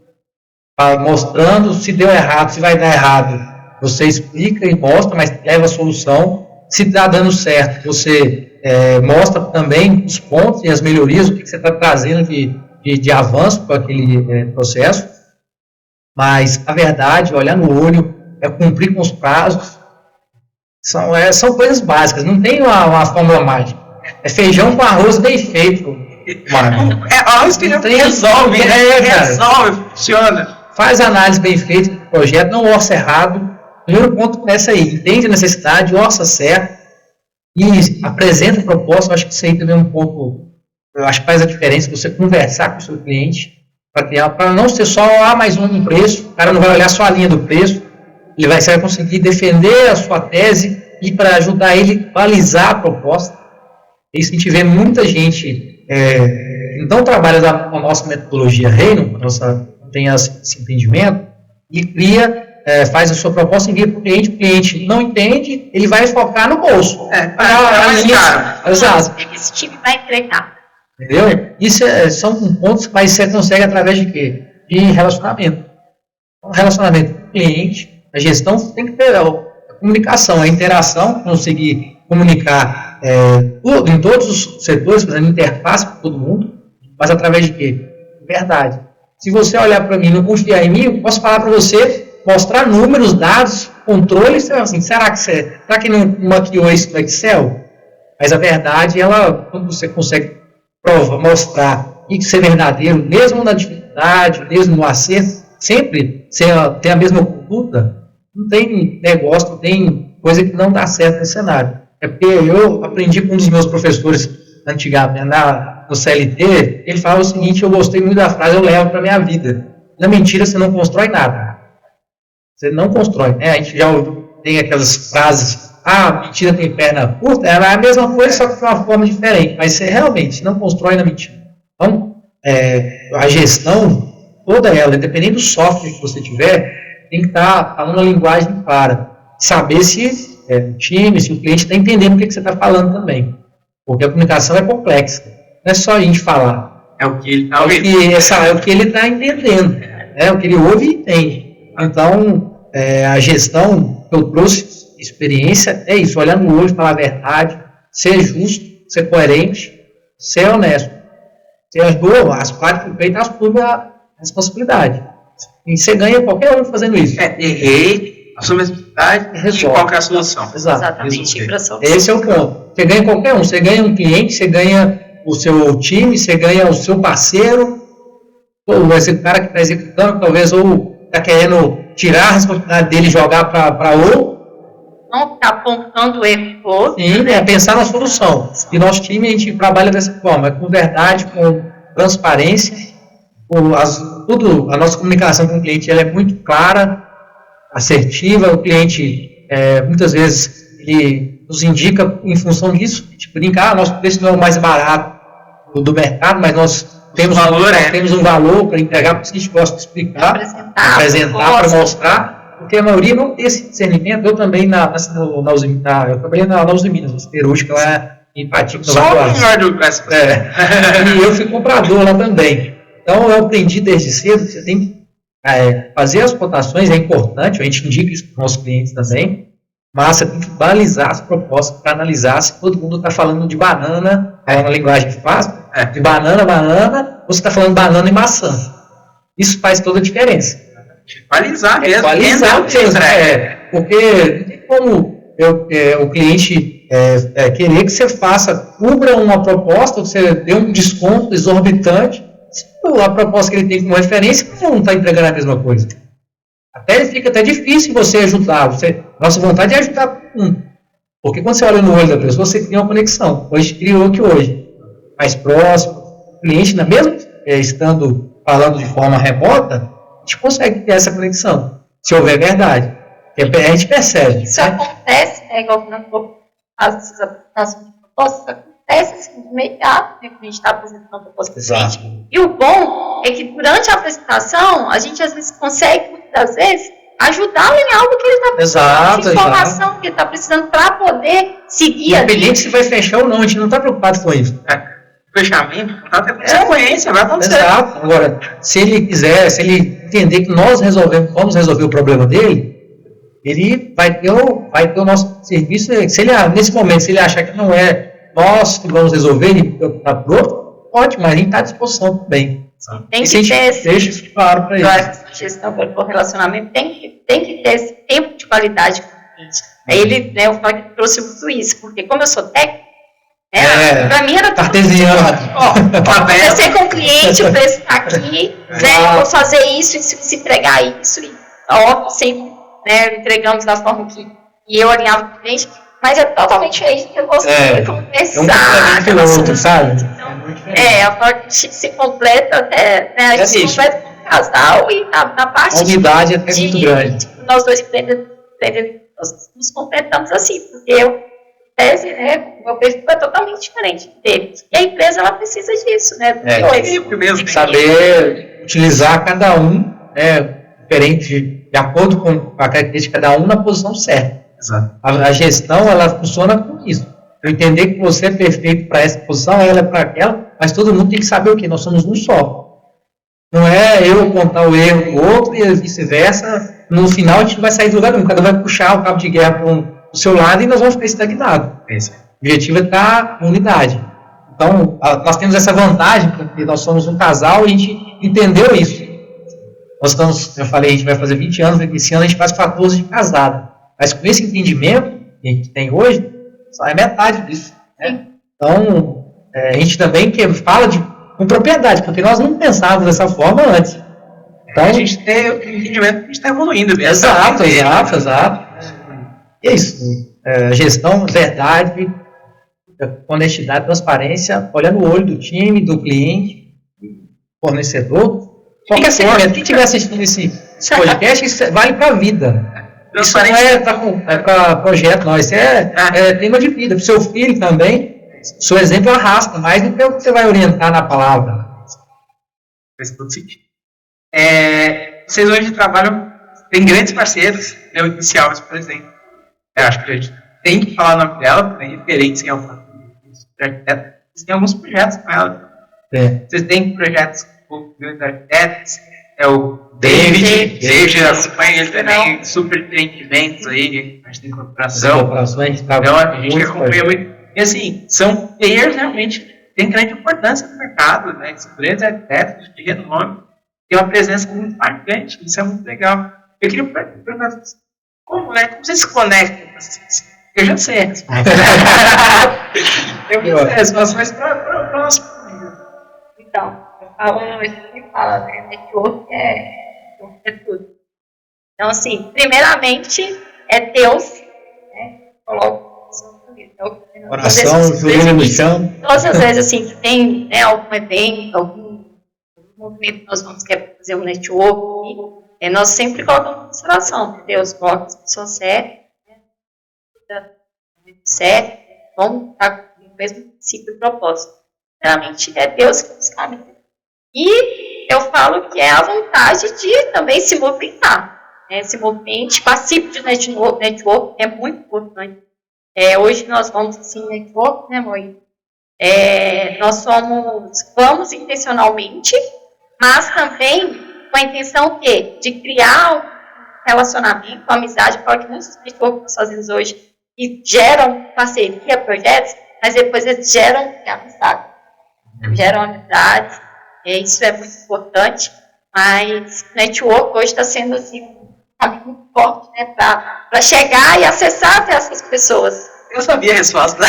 Mostrando se deu errado, se vai dar errado. Você explica e mostra, mas leva a solução. Se está dando certo, você mostra também os pontos e as melhorias, o que você está trazendo de avanço para aquele processo. Mas a verdade, olhar no olho, é cumprir com os prazos. São coisas básicas, não tem uma fórmula mágica. É feijão com arroz bem feito, mano. Arroz que resolve, resolve, funciona. Faz a análise bem feita do projeto, não orça errado. Primeiro ponto começa aí, entende a necessidade, orça certo e apresenta a proposta. Eu acho que isso aí também é um ponto, eu acho que faz a diferença você conversar com o seu cliente, para não ser só mais um preço, o cara não vai olhar só a linha do preço, você vai conseguir defender a sua tese e para ajudar ele a balizar a proposta. Isso a gente vê muita gente então trabalha com a nossa metodologia Reino, tem esse entendimento e faz a sua proposta e envia para o cliente não entende, ele vai focar no bolso. Exato. Esse time vai entregar. Entendeu? Isso são pontos que você consegue através de quê? De relacionamento. Então, relacionamento com o cliente, a gestão tem que ter a comunicação, a interação, conseguir comunicar em todos os setores, fazendo interface com todo mundo, mas através de quê? Verdade. Se você olhar para mim e não confiar em mim, eu posso falar para você, mostrar números, dados, controles, assim, será que não maquiou isso no Excel? Mas a verdade, quando você consegue mostrar e ser verdadeiro, mesmo na dificuldade, mesmo no acerto, sempre ter a mesma conduta, não tem negócio, não tem coisa que não dá certo nesse cenário. É porque eu aprendi com um dos meus professores antigamente, no CLT, ele falava o seguinte, eu gostei muito da frase, eu levo para minha vida. Na mentira, você não constrói nada. Você não constrói, né? A gente já tem aquelas frases, mentira tem perna curta, ela é a mesma coisa, só que de uma forma diferente, mas você realmente não constrói na mentira. Então, a gestão, toda ela, independente do software que você tiver, tem que estar falando uma linguagem clara. Saber se o time, se o cliente está entendendo o que você está falando também. Porque a comunicação é complexa. Não é só a gente falar. É o que ele está ouvindo. É o que ele está entendendo. É o que ele ouve e entende. Então, a gestão que eu trouxe, experiência, é isso. Olhar no olho, falar a verdade, ser justo, ser coerente, ser honesto. Você ajudou, as partes do peito assume a responsabilidade. E você ganha qualquer um fazendo isso. Errei, assume a responsabilidade e qual que é a solução. Exatamente. Esse é o ponto. Você ganha qualquer um. Você ganha um cliente, você ganha o seu time, você ganha o seu parceiro, ou vai ser o cara que está executando, talvez, ou está querendo tirar a responsabilidade dele e jogar para outro. Não está apontando o erro todo. Sim, pensar na solução. E nosso time, a gente trabalha dessa forma, com verdade, com transparência, a nossa comunicação com o cliente ela é muito clara, assertiva, o cliente, muitas vezes, ele nos indica, em função disso, a gente brinca, nosso preço não é o mais barato do mercado, mas nós temos um valor para entregar, porque a gente gosta de explicar, apresentar para mostrar, porque a maioria não tem esse discernimento. Eu também, eu trabalhei na Uzi Minas, na siderúrgica lá em Patinho, e eu fui comprador lá também. Então, eu aprendi desde cedo que você tem que fazer as cotações, é importante, a gente indica isso para os nossos clientes também, mas você tem que balizar as propostas para analisar se todo mundo está falando de banana, na linguagem que faz, de banana, ou você está falando banana e maçã. Isso faz toda a diferença. Balizar mesmo. Balizar mesmo, porque não tem como o cliente querer que você cubra uma proposta, que você dê um desconto exorbitante, se a proposta que ele tem como referência, você não está entregando a mesma coisa. Fica até difícil você ajudar. Nossa vontade é ajudar porque quando você olha no olho da pessoa, você cria uma conexão. Hoje criou que hoje, mais próximo, o cliente, mesmo estando falando de forma remota, a gente consegue ter essa conexão, se houver verdade. A gente percebe. Isso acontece, igual quando eu faço essas apresentações de propostas, acontece assim, de imediato, quando a gente está apresentando a proposta do cliente. E o bom é que durante a apresentação, a gente às vezes consegue, muitas vezes, ajudá-lo em algo que ele está precisando, de informação que ele está precisando para poder seguir. Independente se vai fechar ou não, a gente não está preocupado com isso. Fechamento, é consequência, vai acontecer. Exato. Agora, se ele quiser, se ele entender que nós vamos resolver o problema dele, ele vai ter o nosso serviço. Se ele, nesse momento, se ele achar que não é nós que vamos resolver, ele está pronto, ótimo, mas a gente está à disposição também. Tem que ter deixa isso claro para ele. Essa gestão pelo relacionamento tem que ter esse tempo de qualidade com o cliente. Aí o Frank trouxe muito isso, porque como eu sou técnico, para mim era tudo cartesiano. Conversei com o cliente, o preço está aqui, eu vou fazer isso, se entregar isso, e óbvio, sempre entregamos da forma que eu alinhava com o cliente, mas é totalmente diferente que eu gostaria de conversar. Sabe? A parte se completa, a gente se completa como casal e na parte a unidade é muito grande. Nós dois empreendedores nos completamos assim, porque o meu perfil é totalmente diferente dele. E a empresa, ela precisa disso, saber utilizar cada um, diferente, de acordo com a característica de cada um, na posição certa. Exato. A gestão, ela funciona com isso. Eu entender que você é perfeito para essa posição, ela é para aquela, mas todo mundo tem que saber o quê? Nós somos um só. Não é eu contar o erro do outro e vice-versa. No final, a gente não vai sair do lugar nenhum. Cada um vai puxar o cabo de guerra para o seu lado e nós vamos ficar estagnados. O objetivo é estar em unidade. Então, nós temos essa vantagem, porque nós somos um casal e a gente entendeu isso. Nós estamos, eu falei, a gente vai fazer 20 anos, esse ano a gente faz 14 de casado. Mas com esse entendimento que a gente tem hoje, só é metade disso. Então, a gente também fala com propriedade, porque nós não pensávamos dessa forma antes. Então, a gente tem o entendimento que a gente está evoluindo. Exato. E é isso. Gestão, verdade, honestidade, transparência, olhando o olho do time, do cliente, fornecedor. Qualquer segmento. Quem estiver assistindo esse podcast, isso vale para a vida. Isso não é para projeto, não. Isso é tema de vida. Para o seu filho também. Seu exemplo arrasta mais do que o que você vai orientar na palavra. Faz todo sentido. Vocês hoje trabalham, tem grandes parceiros, o Inicial, por exemplo. Eu acho que a gente tem que falar o nome dela, tem referência em alguma coisa. Vocês têm alguns projetos com ela. Vocês têm projetos com grandes arquitetos, o David acompanha ele também, super empreendimentos aí, a gente tem corporação. Então a gente acompanha muito. E assim, são players realmente que têm grande importância no mercado, né? São grandes arquitetos de renome, tem uma presença muito marcante, isso é muito legal. Eu queria perguntar como vocês se conectam com essas pessoas? Eu já sei a resposta. Eu já sei a resposta, mas para nós. Então, eu sempre falo, né? Network é tudo. Então, assim, primeiramente é Deus, né? Coloca oração, joelho no chão. Todas as vezes assim que tem algum evento, algum movimento que nós vamos querer fazer um network, nós sempre colocamos em consideração, Deus coloca as pessoas sérias, vamos estar com o mesmo princípio e propósito. Geralmente é Deus que nos caminha. E eu falo que é a vontade de também se movimentar. Esse movimento passivo de network é muito importante. Hoje nós vamos assim, network, né, mãe? Nós vamos intencionalmente, mas também com a intenção de criar um relacionamento, uma amizade, porque muitos networks que nós fazemos hoje que geram parceria, projetos, mas depois eles geram amizade. Geram amizades, isso é muito importante, mas network hoje está sendo assim, muito forte, né, para chegar e acessar até essas pessoas. Eu sabia a resposta.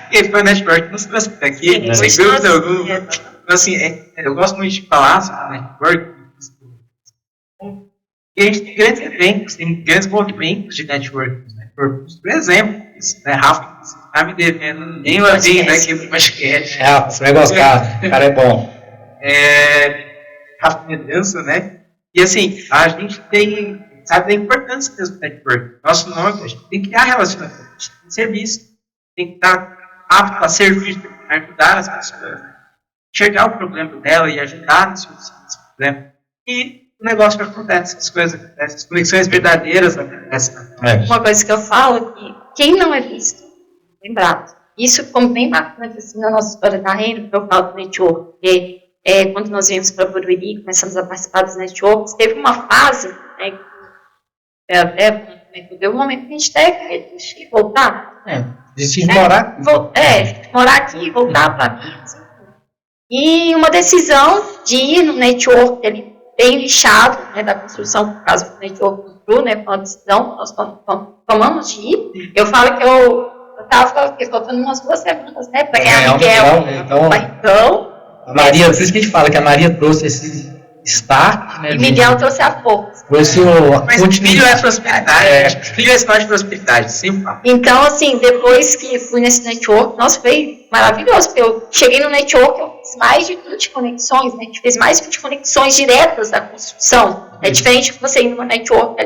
Porque foi o network que nos trouxe até aqui, sem dúvida alguma. Assim, eu gosto muito de falar sobre network. E a gente tem grandes eventos, tem grandes movimentos de network. Por exemplo, Rafa está me devendo nem uma vinda aqui no podcast. Rafa, você vai gostar, o cara é bom. Rafa Medança, né? E assim, a gente sabe da importância desse network. Nosso nome, a gente tem que criar relacionamento, a gente tem que ser visto, tem que estar apto para servir, para ajudar as pessoas, né? Enxergar o problema dela e ajudar no solução desse problema. E o negócio que acontece, as coisas acontecem, as conexões verdadeiras acontecem. Uma coisa que eu falo é que quem não é visto, lembrado. Isso ficou bem bacana assim, na nossa história da Reino, que eu falo do network, porque quando nós viemos para Barueri, começamos a participar dos networks, teve uma fase, né, deu um momento que a gente teve que voltar. Decidir morar. Morar aqui, voltar para aqui. Assim. E uma decisão de ir no network, ele bem lixado, né, da construção, por causa do network do Cru, né, foi uma decisão, nós tomamos de ir. Eu falo que eu estava faltando umas 2 semanas, né, para ganhar Miguel. Então, a Maria, por isso que a gente fala que a Maria trouxe esse start, né? E Miguel trouxe a pouco. Mas filho é prosperidade. Filho é sinal de prosperidade, sim. Então, assim, depois que fui nesse network, nossa, foi maravilhoso, porque eu cheguei no network, eu fiz mais de 20 conexões, né? A gente fez mais de 20 conexões diretas da construção. É diferente de você ir numa network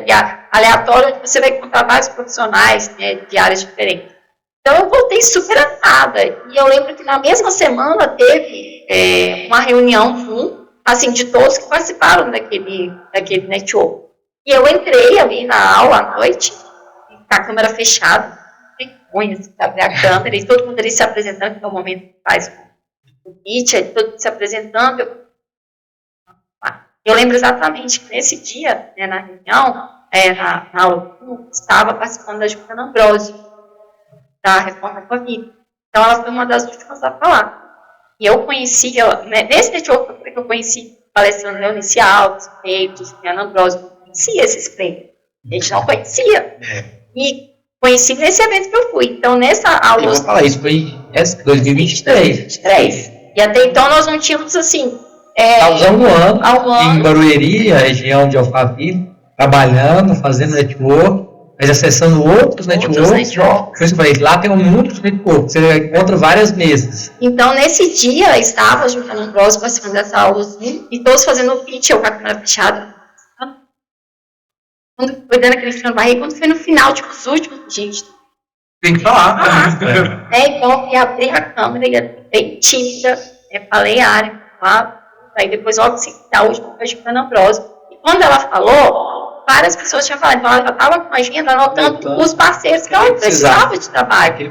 aleatório, onde você vai encontrar vários profissionais, né, de áreas diferentes. Então, eu voltei super animada. E eu lembro que na mesma semana teve uma reunião Zoom, assim, de todos que participaram daquele network. E eu entrei ali na aula à noite, com a câmera fechada, vergonha, assim, abrir a câmera, e todo mundo ali se apresentando, que é o momento que faz o pitch, todo mundo se apresentando. Eu lembro exatamente que nesse dia, né, na reunião, na aula, eu estava participando da Juliana Ambrosio, da Reforma Covid. Então, ela foi uma das últimas a falar. E eu conheci, nesse network que eu conheci palestrando Leonice Alves, Peito, Juliana Ambrosio, eu conhecia esses prêmios. A gente não conhecia. E conheci nesse evento que eu fui. Então, nessa aula... Eu vou falar, isso foi 2023. E até então, nós não tínhamos, assim... Estávamos há um ano, em Barueri, a região de Alphaville, trabalhando, fazendo network. mas acessando outros networks. Por isso eu falei, lá tem muitos networks, você encontra várias mesas. Então, nesse dia, eu estava juntando um próximo, participando dessa aula, e todos fazendo o pitch, eu com a câmera fechada. Quando foi dando aquele final barriga, quando foi no final, tipo, os últimos, gente. Tem que falar. Então, eu abri a câmera, e eu bem tímida, falei a área, aí depois, logo assim, da última, foi chupando a prosa. E quando ela falou, várias pessoas tinham falado, então ela já estava com a agenda anotando os parceiros que ela precisava de trabalho.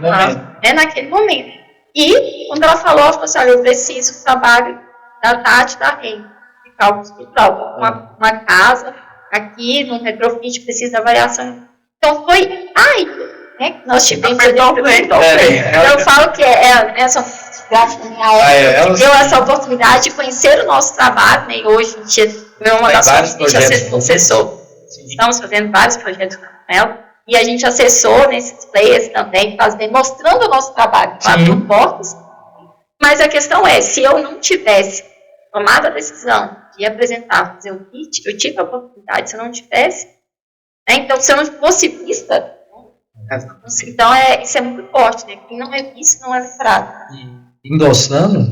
Naquele momento. E, quando ela falou assim, olha, eu preciso do trabalho da Tati, da Rei, de cálculo estrutural, uma casa aqui, no retrofit, precisa de avaliação. Então, foi nós tivemos... Então, eu falo que essa gráfica da minha época, que deu essa oportunidade de conhecer o nosso trabalho, né? E hoje, a gente é uma das coisas que a gente acessou. Estamos fazendo vários projetos com ela. E a gente acessou nesses players também, mostrando o nosso trabalho, quatro portas. Mas a questão é, se eu não tivesse tomado a decisão de apresentar, fazer o pitch, eu tive a oportunidade, se eu não tivesse, então se eu não fosse vista, então isso é muito forte, né? Quem não é visto não é lembrado. Endossando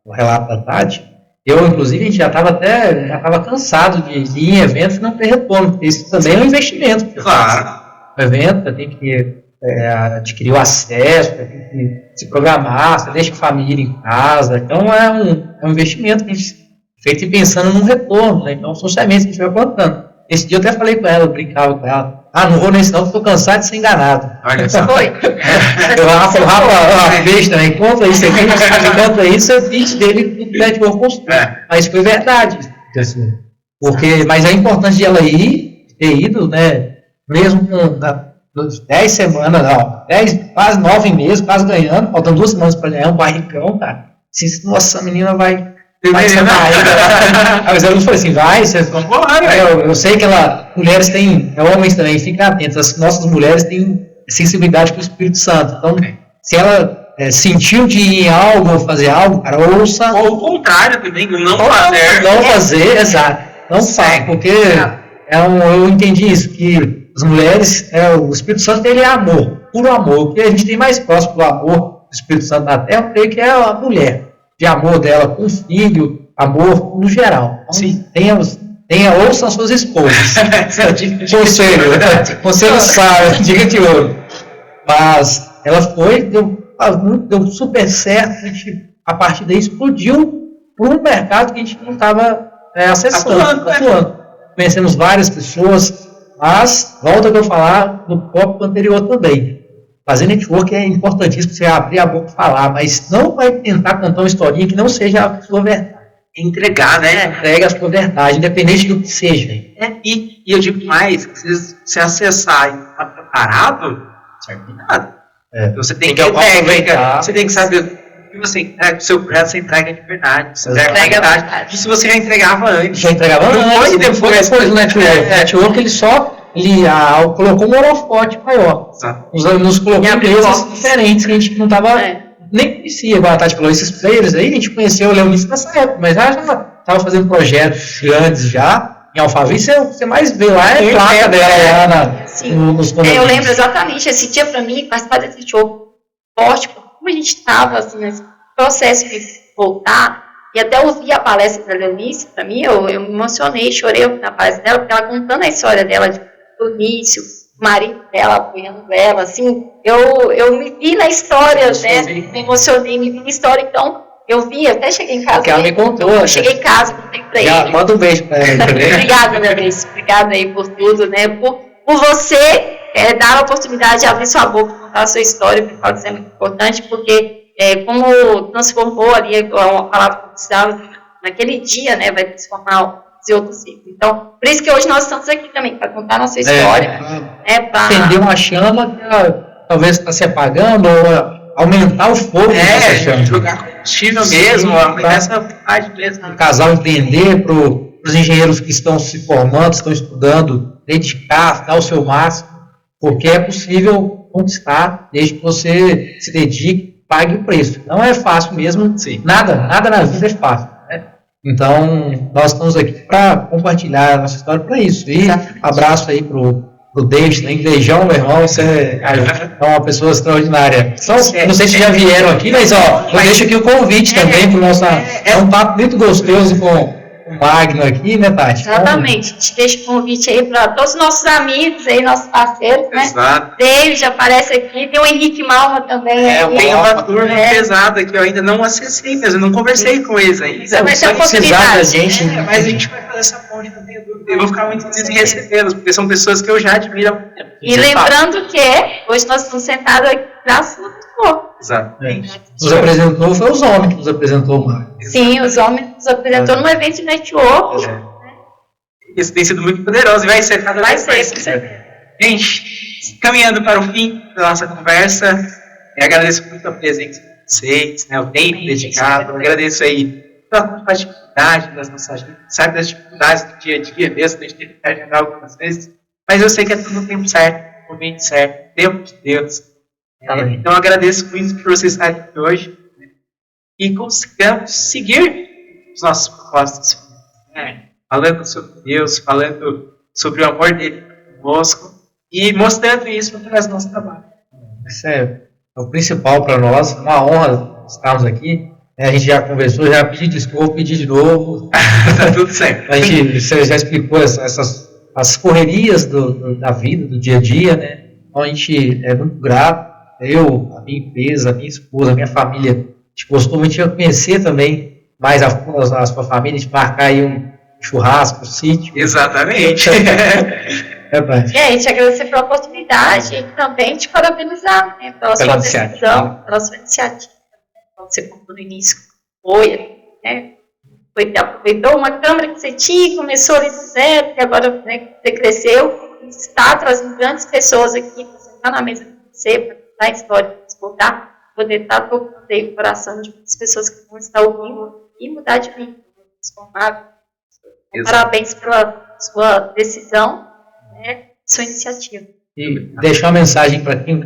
o relato da Tati, eu, inclusive, a gente já estava cansado de ir em eventos e não ter retorno, porque isso também é um investimento. Claro. O evento tem que adquirir o acesso, tem que se programar, você deixa a família em casa, então é um investimento que a gente feito pensando num retorno, né? Então são sementes que a gente vai plantando. Esse dia eu até falei com ela, eu brincava com ela, não vou nesse não, porque estou cansado de ser enganado. Olha só. Foi. O Rafa fez também, conta isso aqui, enquanto isso é pitch dele do network construtor. Mas foi verdade. Assim, mas é importante de ela ter ido, né, mesmo com 10 semanas, quase 9 meses, quase ganhando, faltando 2 semanas para ganhar um barricão, cara. Nossa, a menina vai ser mas ela não foi assim, eu sei que mulheres têm, homens também, fiquem atentos, as nossas mulheres têm sensibilidade com o Espírito Santo, então, se ela sentiu de ir em algo ou fazer algo, cara, ouça. Ou o contrário também, não fazer, exato, não faça, porque eu entendi isso, que as mulheres, o Espírito Santo, ele é amor, puro amor, o que a gente tem mais próximo do amor do Espírito Santo na Terra, eu creio que é a mulher. De amor dela com o filho, amor no geral. Sim. Ouçam as suas esposas. Conselho sábio, diga de ouro. Mas ela deu super certo, a partir daí explodiu para um mercado que a gente não estava acessando, atuando. Conhecemos várias pessoas, mas, volta ao que eu falar no tópico anterior também. Fazer network é importantíssimo, você abrir a boca e falar, mas não vai tentar contar uma historinha que não seja a sua verdade. Entregar, né? Entrega a sua verdade, independente do que seja. E eu digo mais, se acessar e estar preparado, não serve de nada. Então, você tem que aproveitar. Você tem que saber o que você entrega, o seu projeto você entrega de verdade. Você entrega a verdade. Isso você já entregava antes. E depois do network. O network, ele colocou um holofote maior. Nos colocou em mesas diferentes que a gente não estava nem conhecia. Igual a Tati falou, esses players aí, a gente conheceu o Leonis nessa época, mas já estava fazendo projetos grandes já, em Alphaville, você mais vê lá, a placa dela lá nos condomínios. Eu lembro exatamente, esse dia para mim, participar desse show forte, como a gente estava assim, nesse processo de voltar, e até ouvir a palestra da Leonice, para mim, eu me emocionei, chorei na palestra dela, porque ela contando a história dela do início, o marido dela apoiando ela, assim, eu me vi na história, né, me emocionei, me vi na história, então, eu vi, até cheguei em casa. Porque ela me contou. Eu cheguei em casa, contei pra ele. Manda um beijo pra ela. Obrigada, minha vez, obrigada aí por tudo, né, por você dar a oportunidade de abrir sua boca, contar a sua história, porque pode ser muito importante, porque como transformou ali a palavra que precisava, naquele dia, né, vai transformar os outros ciclos. Então, por isso que hoje nós estamos aqui também, para contar a nossa história. Para acender uma chama que talvez está se apagando, ou aumentar o fogo dessa chama. Jogar combustível mesmo, aumentar essa parte mesmo. O casal entender, para os engenheiros que estão se formando, estão estudando, dedicar, dar o seu máximo, porque é possível conquistar, desde que você se dedique, pague o preço. Não é fácil mesmo, nada na vida é fácil. Né? Então, nós estamos aqui para compartilhar a nossa história para isso. E abraço aí pro David, né? Beijão, meu irmão, você é uma pessoa extraordinária. Então, não sei se já vieram aqui, mas eu deixo aqui o convite também para o nosso. É um papo muito gostoso com o Magno aqui, né, Tati? Exatamente. A gente deixa o convite aí para todos os nossos amigos aí, nossos parceiros, né? Exato. David aparece aqui, tem o Henrique Malma também. Eu tenho uma turma pesada que eu ainda não acessei mesmo, eu não conversei com eles ainda. Você vai ter a precisar da gente. Mas a gente vai fazer essa ponte, não tenho dúvida. Eu vou ficar muito feliz em recebê-los, porque são pessoas que eu já admiro há muito tempo. E lembrando que hoje nós estamos sentados aqui graças ao Senhor. Exatamente. Nos apresentou, foi os homens que nos apresentou o Magno. Sim, os homens nos apresentou num evento de network. Isso tem sido muito poderoso e vai ser cada vez mais. Gente, caminhando para o fim da nossa conversa, eu agradeço muito a presença de vocês, né, o tempo dedicado, eu agradeço aí pela compatibilidade das nossas vidas, sabe das dificuldades do dia a dia mesmo, a gente tem que agendar algumas vezes, mas eu sei que é tudo no tempo certo, no momento certo, no tempo de Deus. Então eu agradeço muito por vocês estarem aqui hoje, né, e consigamos seguir os nossos propósitos, né, falando sobre Deus, falando sobre o amor dele conosco e mostrando isso através do nosso trabalho. Isso é o principal para nós, uma honra estarmos aqui. A gente já conversou, já pedi desculpa, pedi de novo. Tá tudo certo. Você já explicou as correrias da vida, do dia a dia, né? Então a gente é muito grato. Eu, a minha empresa, a minha esposa, a minha família, a gente gostou muito de conhecer também mais a sua família, de marcar aí um churrasco, um sítio. Exatamente. E aí, te agradecer pela oportunidade e também te parabenizar, né, pela sua decisão, pela sua iniciativa. Você contou no início, né? Aproveitou uma câmera que você tinha, começou ali do zero, e agora, né, você cresceu, está trazendo grandes pessoas aqui para sentar na mesa com você, para contar a história, para exportar, poder estar tocando aí o coração de muitas pessoas que vão estar ouvindo e mudar de vida, transformar. Parabéns pela sua decisão, né, sua iniciativa. E deixar uma mensagem para quem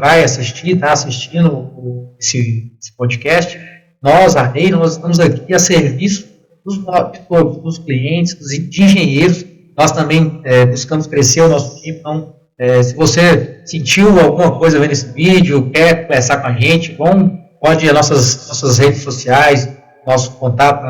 vai assistir, está assistindo esse podcast. Nós, a Rei, nós estamos aqui a serviço dos clientes, de engenheiros. Nós também buscamos crescer o nosso time. Então, se você sentiu alguma coisa vendo esse vídeo, quer conversar com a gente, pode ir às nossas redes sociais, nosso contato,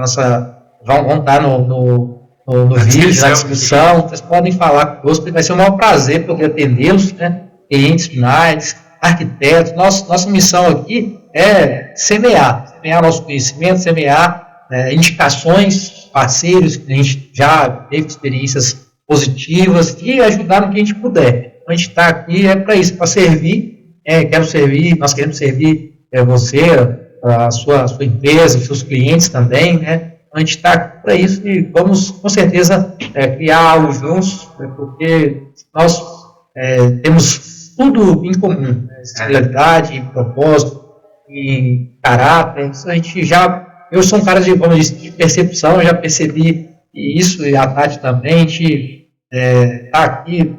vão estar no vídeo, na descrição. Vocês podem falar conosco, vai ser um maior prazer poder atendê-los, né? Clientes finais, arquitetos. Nossa missão aqui é semear nosso conhecimento, semear indicações, parceiros que a gente já teve experiências positivas e ajudar no que a gente puder. Então, a gente está aqui para isso, para servir. Nós queremos servir você, a sua empresa, os seus clientes também, né? A gente está para isso e vamos, com certeza, criar algo juntos, porque nós temos tudo em comum, né? Similaridade, propósito e caráter. Isso a gente eu sou um cara de percepção, eu já percebi isso, e a Tati também. A gente está aqui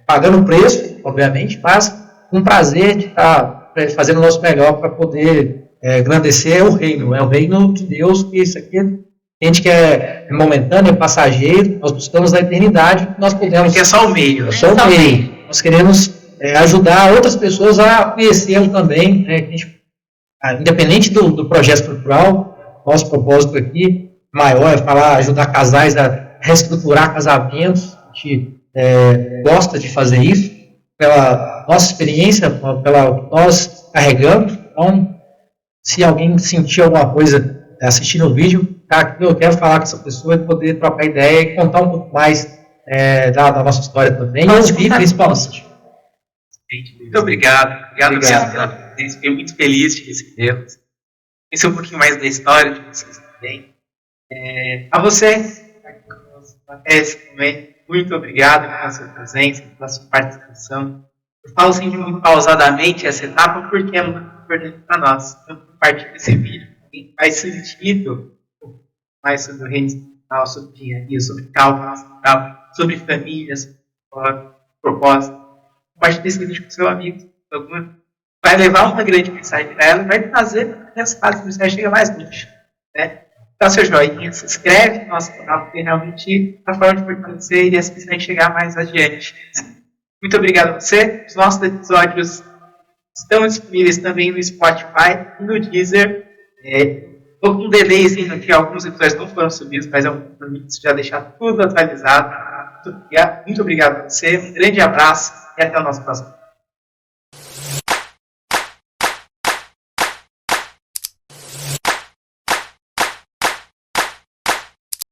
pagando o preço, obviamente, mas com prazer de estar fazendo o nosso melhor para poder engrandecer o reino de Deus, que isso aqui a gente quer é momentâneo, é passageiro, nós buscamos a eternidade, nós podemos... Que é só o meio. É só o meio. Nós queremos ajudar outras pessoas a conhecê-lo também, né? Independente do projeto estrutural, nosso propósito aqui maior é ajudar casais a reestruturar casamentos. A gente gosta de fazer isso, pela nossa experiência, pela que nós carregamos. Então, se alguém sentir alguma coisa assistindo o vídeo, eu quero falar com essa pessoa e poder trocar ideia e contar um pouco mais da nossa história também, e ouvir principalmente. Muito obrigado. Obrigado mesmo. Fiquei muito feliz de recebê-los. Conhecer um pouquinho mais da história de vocês também. A você, também, muito obrigado pela sua presença, pela sua participação. Eu falo sempre muito pausadamente essa etapa porque é muito importante para nós. Então, compartilhe esse vídeo. Quem faz sentido mais sobre o reino espiritual, sobre engenharia, sobre cálculo, sobre famílias, propósito. Compartilhe esse vídeo com seu amigo. Vai levar uma grande mensagem para ela e vai trazer para que essa fase do mensagem chegue mais longe. Né? dá seu joinha, se inscreve no nosso canal, porque realmente é a forma de fortalecer e assim você vai chegar mais adiante. Muito obrigado a você. Os nossos episódios estão disponíveis também no Spotify e no Deezer. Estou com um delayzinho aqui, alguns episódios não foram subidos, mas é um compromisso já deixar tudo atualizado. Muito obrigado a você, um grande abraço e até o nosso próximo.